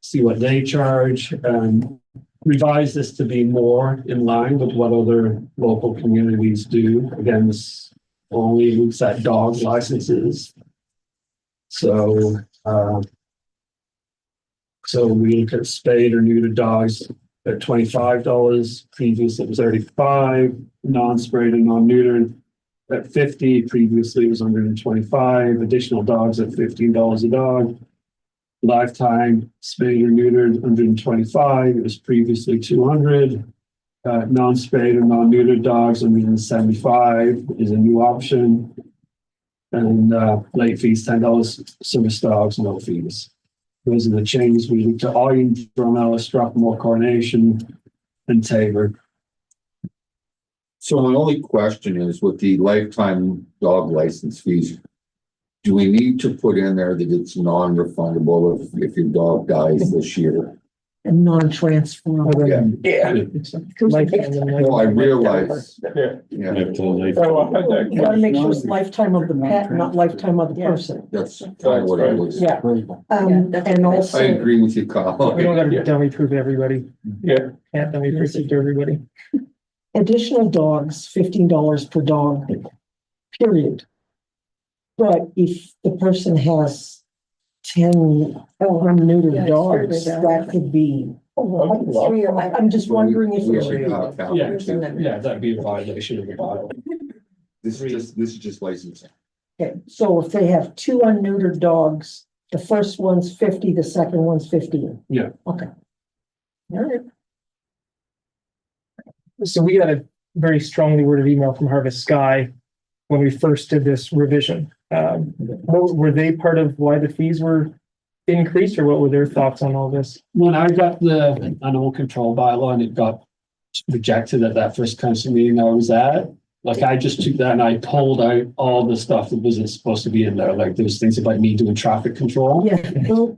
see what they charge and revise this to be more in line with what other local communities do. Again, this only looks at dog licenses. So we look at spayed or neutered dogs at $25. Previous it was $35. Non-sprayed and non-neutered at $50. Previously it was $125. Additional dogs at $15 a dog. Lifetime spayed or neutered $125. It was previously $200. Non-spayed or non-neutered dogs $175 is a new option. And late fees $10. Service dogs no fees. Those are the changes. We looked at Ogden, Drumella, Strathmore, Coronation, and Tabor. So my only question is with the lifetime dog license fees, do we need to put in there that it's non-refundable if your dog dies this year? And non-transferable. Yeah. Well, I realize. Yeah, You gotta make sure it's lifetime of the pet, not lifetime of the person. that's kind of what I was. Yeah. And also. I agree with you, Kyle. We don't gotta dummy proof everybody. Yeah. Can't dummy proof it to everybody. Additional dogs, $15 per dog, period. But if the person has 10 neutered dogs, that could be. I'm just wondering if. We should, Yeah, that'd be a violation of the bylaw. This is just licensing. Okay, so if they have 2 unneutered dogs, the first one's 50, the second one's 15. Yeah. Okay. All right. So we got a very strongly worded email from Harvest Sky when we first did this revision. Were they part of why the fees were increased, or what were their thoughts on all this? When I got the animal control bylaw and it got rejected at that first council meeting I was at, like I just took that and I pulled out all the stuff that wasn't supposed to be in there. Like there's things about me doing traffic control. Yeah.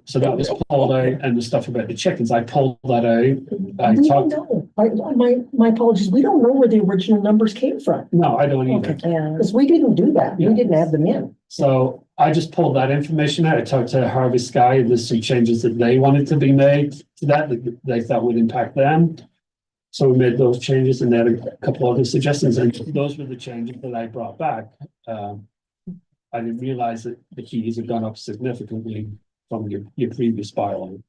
So that was pulled out, and the stuff about the chickens, I pulled that out. I You talked, know. my apologies, we don't know where the original numbers came from, No, I don't either. Okay. Yeah. because we didn't do that, we didn't add them in. So I just pulled that information out. I talked to Harvey Sky, there's some changes that they wanted to be made to that they thought would impact them. So we made those changes and they had a couple other suggestions, and those were the changes that I brought back. I didn't realize that the keys had gone up significantly from your previous bylaw.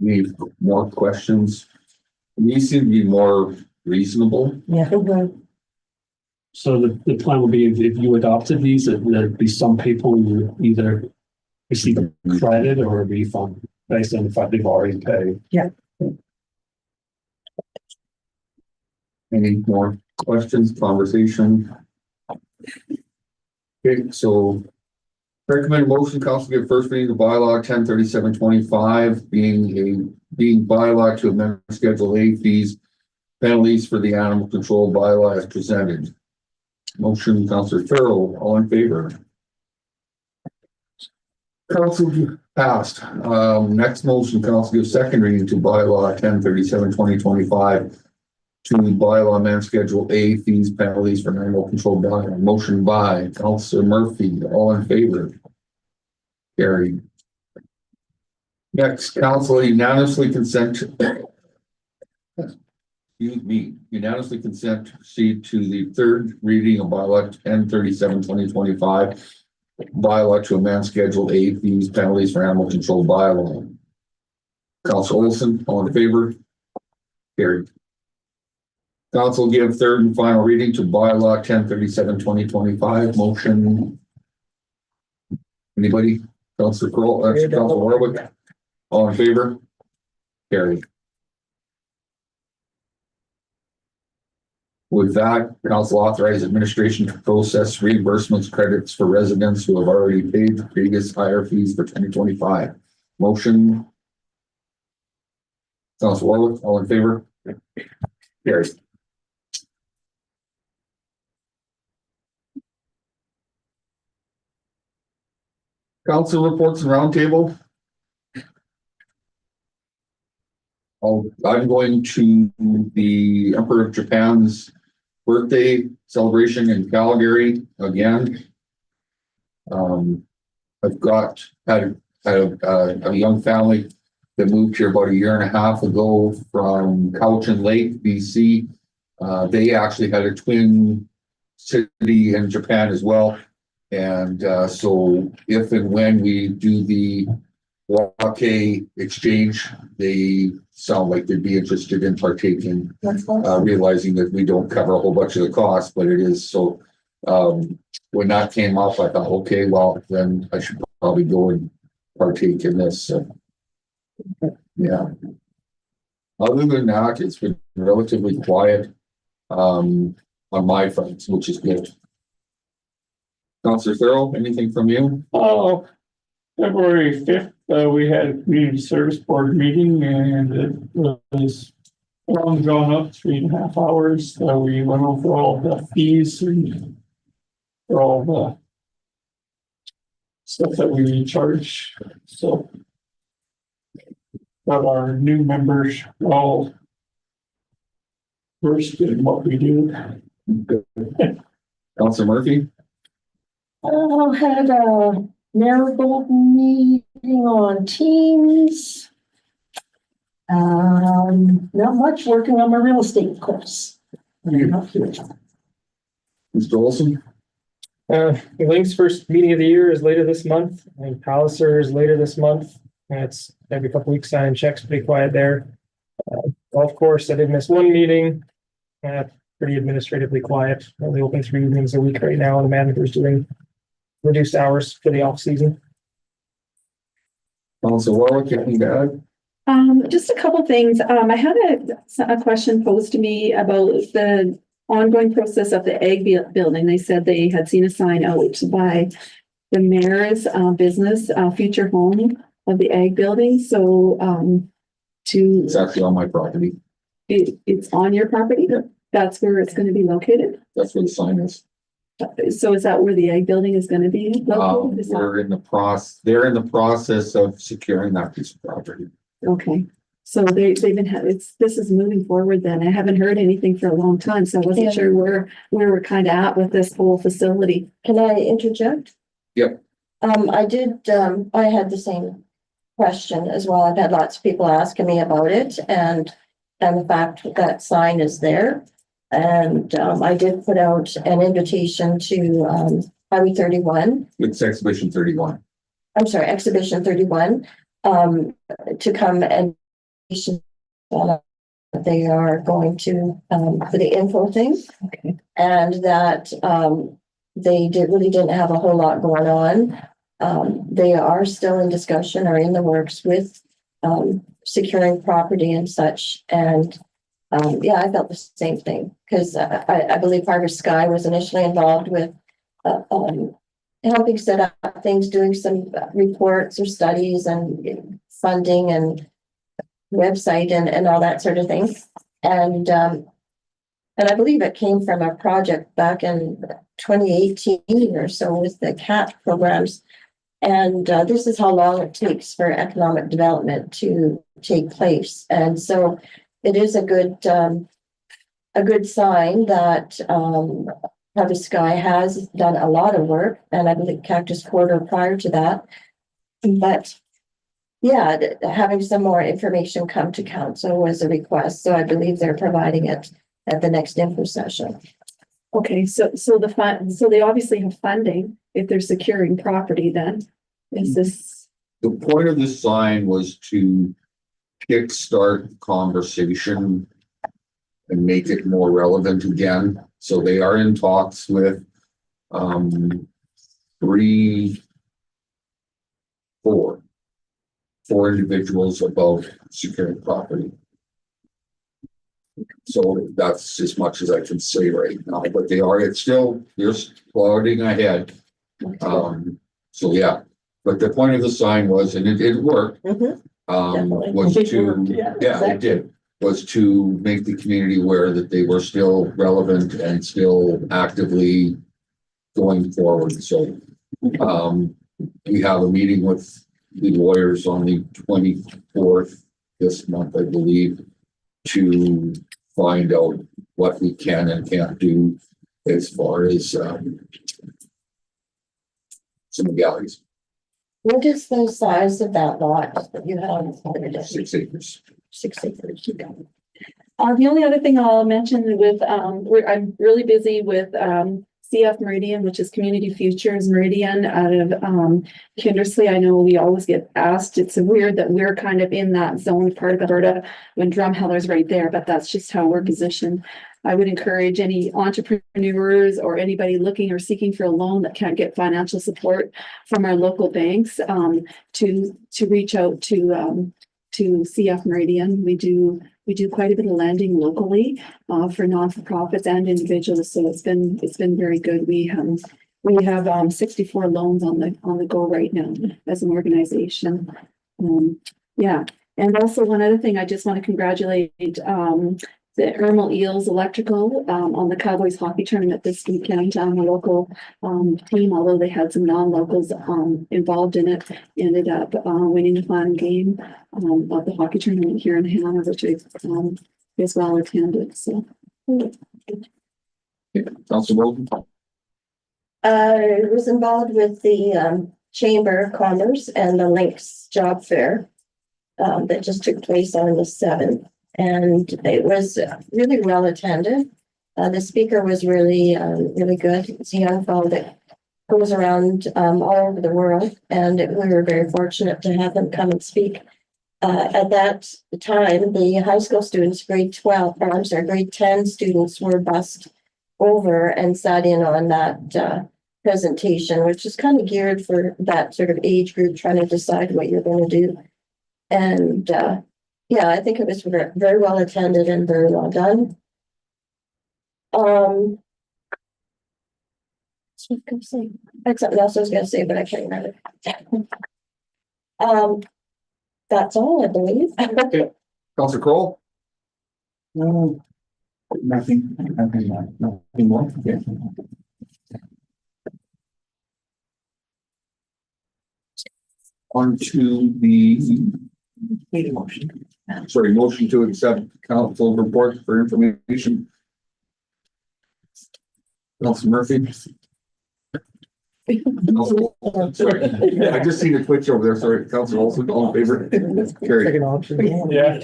Any more questions? These seem to be more reasonable. Yeah. So the plan will be if you adopted these, that there'd be some people who either receive a credit or a refund based on the fact they've already paid. Any more questions, conversation? Okay, so recommend motion council give first reading of bylaw 103725 being bylaw to amend Schedule A fees, penalties for the animal control bylaw as presented. Motion, Councillor Farrell, all in favor? Council passed. Next motion, council give second reading to bylaw 1037-2025 to bylaw amend Schedule A fees, penalties for animal control bylaw. Motion by Councillor Murphy, all in favor? Carried. Next, council unanimously consent. Excuse me, unanimously consent to proceed to the third reading of bylaw 1037-2025. Bylaw to amend Schedule A fees, penalties for animal control bylaw. Council Olson, all in favor? Carried. Council give third and final reading to bylaw 1037-2025. Motion. Anybody? Councilor Kroll, Councilor Warwick, all in favor? Carried. With that, council authorized administration to process reimbursements credits for residents who have already paid the previous higher fees for 2025. Motion. Council Warwick, all in favor? Carried. Council reports and roundtable. I'm going to the Emperor of Japan's birthday celebration in Calgary again. I've had a young family that moved here about a year and a half ago from Cowichan Lake, BC. They actually had a twin city in Japan as well. And so if and when we do the Wake exchange, they sound like they'd be interested in partaking, realizing that we don't cover a whole bunch of the costs, but it is so. When that came up, I thought, okay, well, then I should probably go and partake in this. So, yeah. Other than that, it's been relatively quiet on my front, which is good. Councillor Farrell, anything from you? Oh, February 5th, we had a community service board meeting and it was long drawn up, 3.5 hours. We went over all the fees and for all the stuff that we charge. So got our new members all versed in what we do. Councillor Murphy? Had a Marigold meeting on Teams. Not much, working on my real estate course. Mr. Olson? Link's first meeting of the year is later this month, and Palliser is later this month. And it's every couple weeks signing checks, pretty quiet there. Golf course, I did miss one meeting. Pretty administratively quiet. Only open 3 evenings a week right now, and the manager's doing reduced hours for the off season. Councillor Warwick, anything to add? Just a couple things. I had a question posed to me about the ongoing process of the egg building. They said they had seen a sign out by the mayor's business, future home of the egg building. So It's actually on my property. it's on your property? Yeah. That's where it's going to be located? That's where the sign is. So is that where the ag building is gonna be? located? Is that- They're in the process of securing that piece of property. Okay, so they've been, this is moving forward then. I haven't heard anything for a long time, so I wasn't Yeah. sure where we're kind of at with this whole facility. Can I interject? Yep. I had the same question as well. I've had lots of people asking me about it and the fact that sign is there. And, I did put out an invitation to, Highway 31. It's Exhibition 31. I'm sorry, Exhibition 31, to come and they are going to, for the info thing. Okay. And that, they really didn't have a whole lot going on. They are still in discussion or in the works with, securing property and such. And, yeah, I felt the same thing because I believe Harvest Sky was initially involved with, helping set up things, doing some reports or studies and funding and website and all that sort of thing. And I believe it came from a project back in 2018 or so with the CAT programs. And this is how long it takes for economic development to take place. And so it is a good sign that Harvest Sky has done a lot of work, and I believe Cactus Quarter prior to that. But yeah, having some more information come to council was a request, so I believe they're providing it at the next info session. Okay, so they obviously have funding if they're securing property then. Is this, The point of this sign was to kickstart the conversation and make it more relevant again. So they are in talks with four individuals about securing property. So that's as much as I can say right now, but they're plodding ahead. So yeah, but the point of the sign was, and it worked. Mhm. Definitely. Was It to, worked, yeah, it did, was to make the community aware that they were still relevant and still actively going forward. So, we have a meeting with the lawyers on the 24th this month, I believe, to find out what we can and can't do as far as, some legalities. What is the size of that lot that you have? 6 acres. 6 acres. the only other thing I'll mention with, I'm really busy with, CF Meridian, which is Community Futures Meridian out of, Kindersley. I know we always get asked, it's weird that we're kind of in that zone part of Alberta when Drumheller's right there, but that's just how we're positioned. I would encourage any entrepreneurs or anybody looking or seeking for a loan that can't get financial support from our local banks, to reach out to CF Meridian. We do quite a bit of lending locally, for non-for-profits and individuals. So it's been very good. We have 64 loans on the go right now as an organization. Yeah. And also one other thing, I just want to congratulate, the Ermal Eels Electrical, on the Cowboys hockey tournament this weekend. The local, team, although they had some non-locals, involved in it, ended up, winning the final game, of the hockey tournament here in Hanna, which is well attended, so. Council Bolton? I was involved with the Chamber of Commerce and the Links Job Fair that just took place on the 7th. And it was really well attended. The speaker was really, really good. It's a young fellow that goes around all over the world. And we were very fortunate to have him come and speak. At that time, the high school students, grade 10 students were bussed over and sat in on that presentation, which is kind of geared for that sort of age group trying to decide what you're going to do. And yeah, I think it was very well attended and very well done. I had something else I was going to say, but I can't remember. That's all, I believe. Okay. Council Kroll? No, nothing more. Okay. On to the. Sorry, motion to accept council report for information. Council Murphy. Sorry, I just seen a twitch over there. Sorry, Council Olson, all in favor? Carried. Second option. Yeah.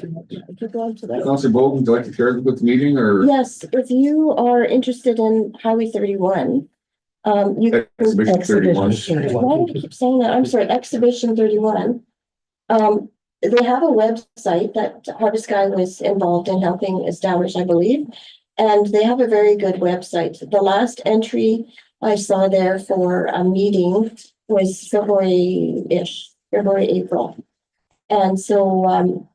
Council Bolton, would you like to share with the meeting or? Yes, if you are interested in Highway 31, you can. Exhibition 31. Why do I keep saying that? I'm sorry, Exhibition 31. They have a website that Harvest Guy was involved in helping establish, I believe. And they have a very good website. The last entry I saw there for a meeting was February-ish, February, April. And so,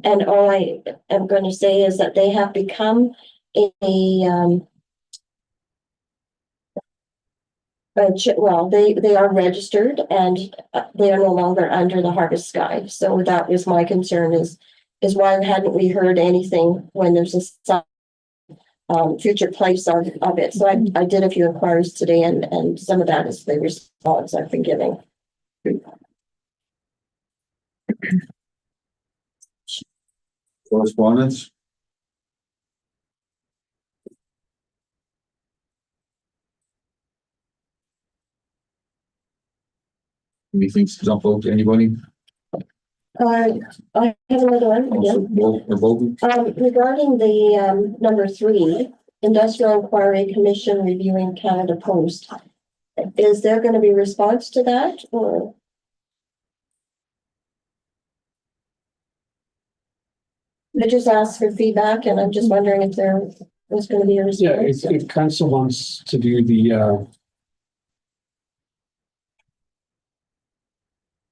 and all I am going to say is that they have become well, they are registered and they are no longer under the Harvest Sky. So that was my concern is why hadn't we heard anything when there's a future place of it. So I did a few inquiries today and some of that is the response I've been giving. Correspondence? Anything jump out to anybody? I have another one again. Bolton? Regarding the number 3, Industrial Inquiry Commission reviewing Canada Post. Is there going to be a response to that or? I just asked for feedback and I'm just wondering if there was going to be a response. Yeah, if council wants to do the,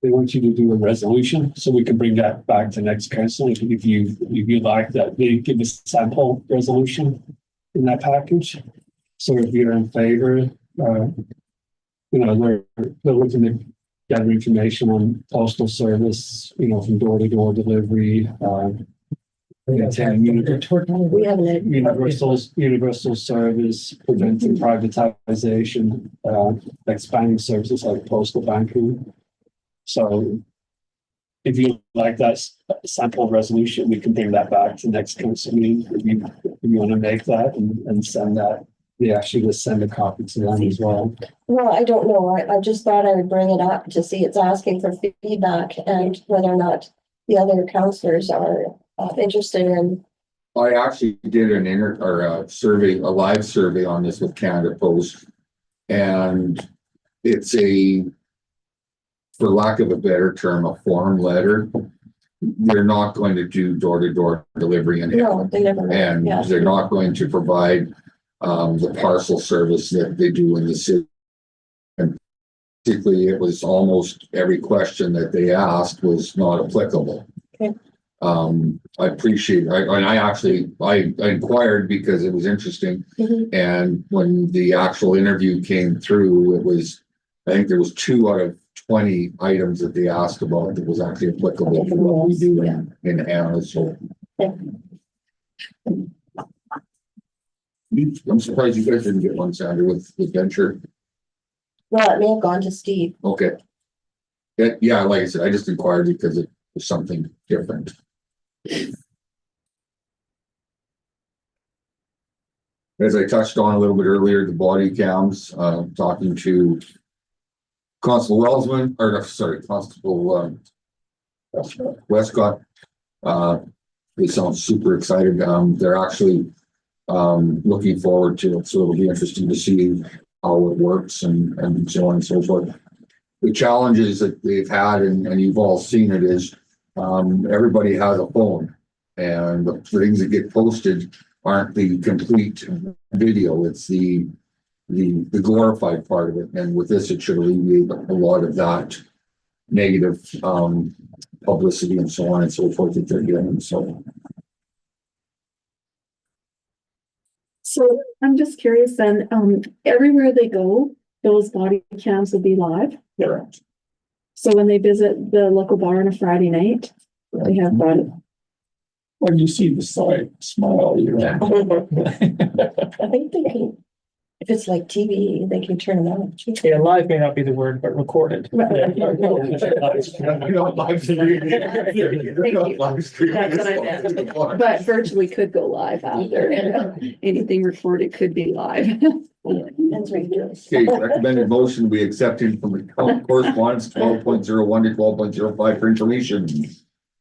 they want you to do a resolution, so we can bring that back to next council if you like that. They give a sample resolution in that package. So if you're in favor, they're looking to gather information on postal service, from door-to-door delivery, We haven't. universal service, preventing privatization, expanding services like postal banking. So if you like that sample resolution, we can bring that back to next council meeting. If you want to make that and send that, they actually just send a copy to them as well. Well, I don't know. I just thought I would bring it up to see it's asking for feedback and whether or not the other councillors are interested in. I actually did a survey, a live survey on this with Canada Post. And it's for lack of a better term, a form letter. They're not going to do door-to-door delivery in No, they never. and they're not going to provide the parcel service that they do in the city. And basically, it was almost every question that they asked was not applicable. Okay. I appreciate, I inquired because it was interesting. Mm-hmm. And when the actual interview came through, I think there was 2 out of 20 items that they asked about that was actually applicable to what we do in Hanna. So I'm surprised you guys didn't get one, Sandra, with Venture. Well, it may have gone to Steve. Okay. Yeah, like I said, I just inquired because it was something different. As I touched on a little bit earlier, the body cams, talking to Constable Constable Westcott. They sound super excited. They're actually looking forward to it, so it'll be interesting to see how it works and so on and so forth. The challenges that they've had, and you've all seen it, is everybody has a phone, and the things that get posted aren't the complete video. It's the glorified part of it. And with this, it should alleviate a lot of that negative publicity and so on and so forth that they're getting. So I'm just curious then, everywhere they go, those body cams will be live. Correct. So when they visit the local bar on a Friday night, they have body. When you see the side smile, you're. I think they can. If it's like TV, they can turn it on. Yeah, live may not be the word, but recorded. You're not live streaming. You're not live streaming. That's what I meant. But virtually could go live after, and anything recorded could be live. That's ridiculous. Okay, recommended motion, we accepted from the correspondence 12.01 to 12.05 for information.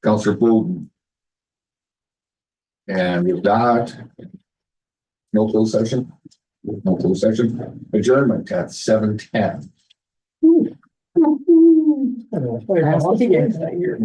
Counselor Bowden. And with that, no closed session. No closed session. Adjournment at 7:10. That year.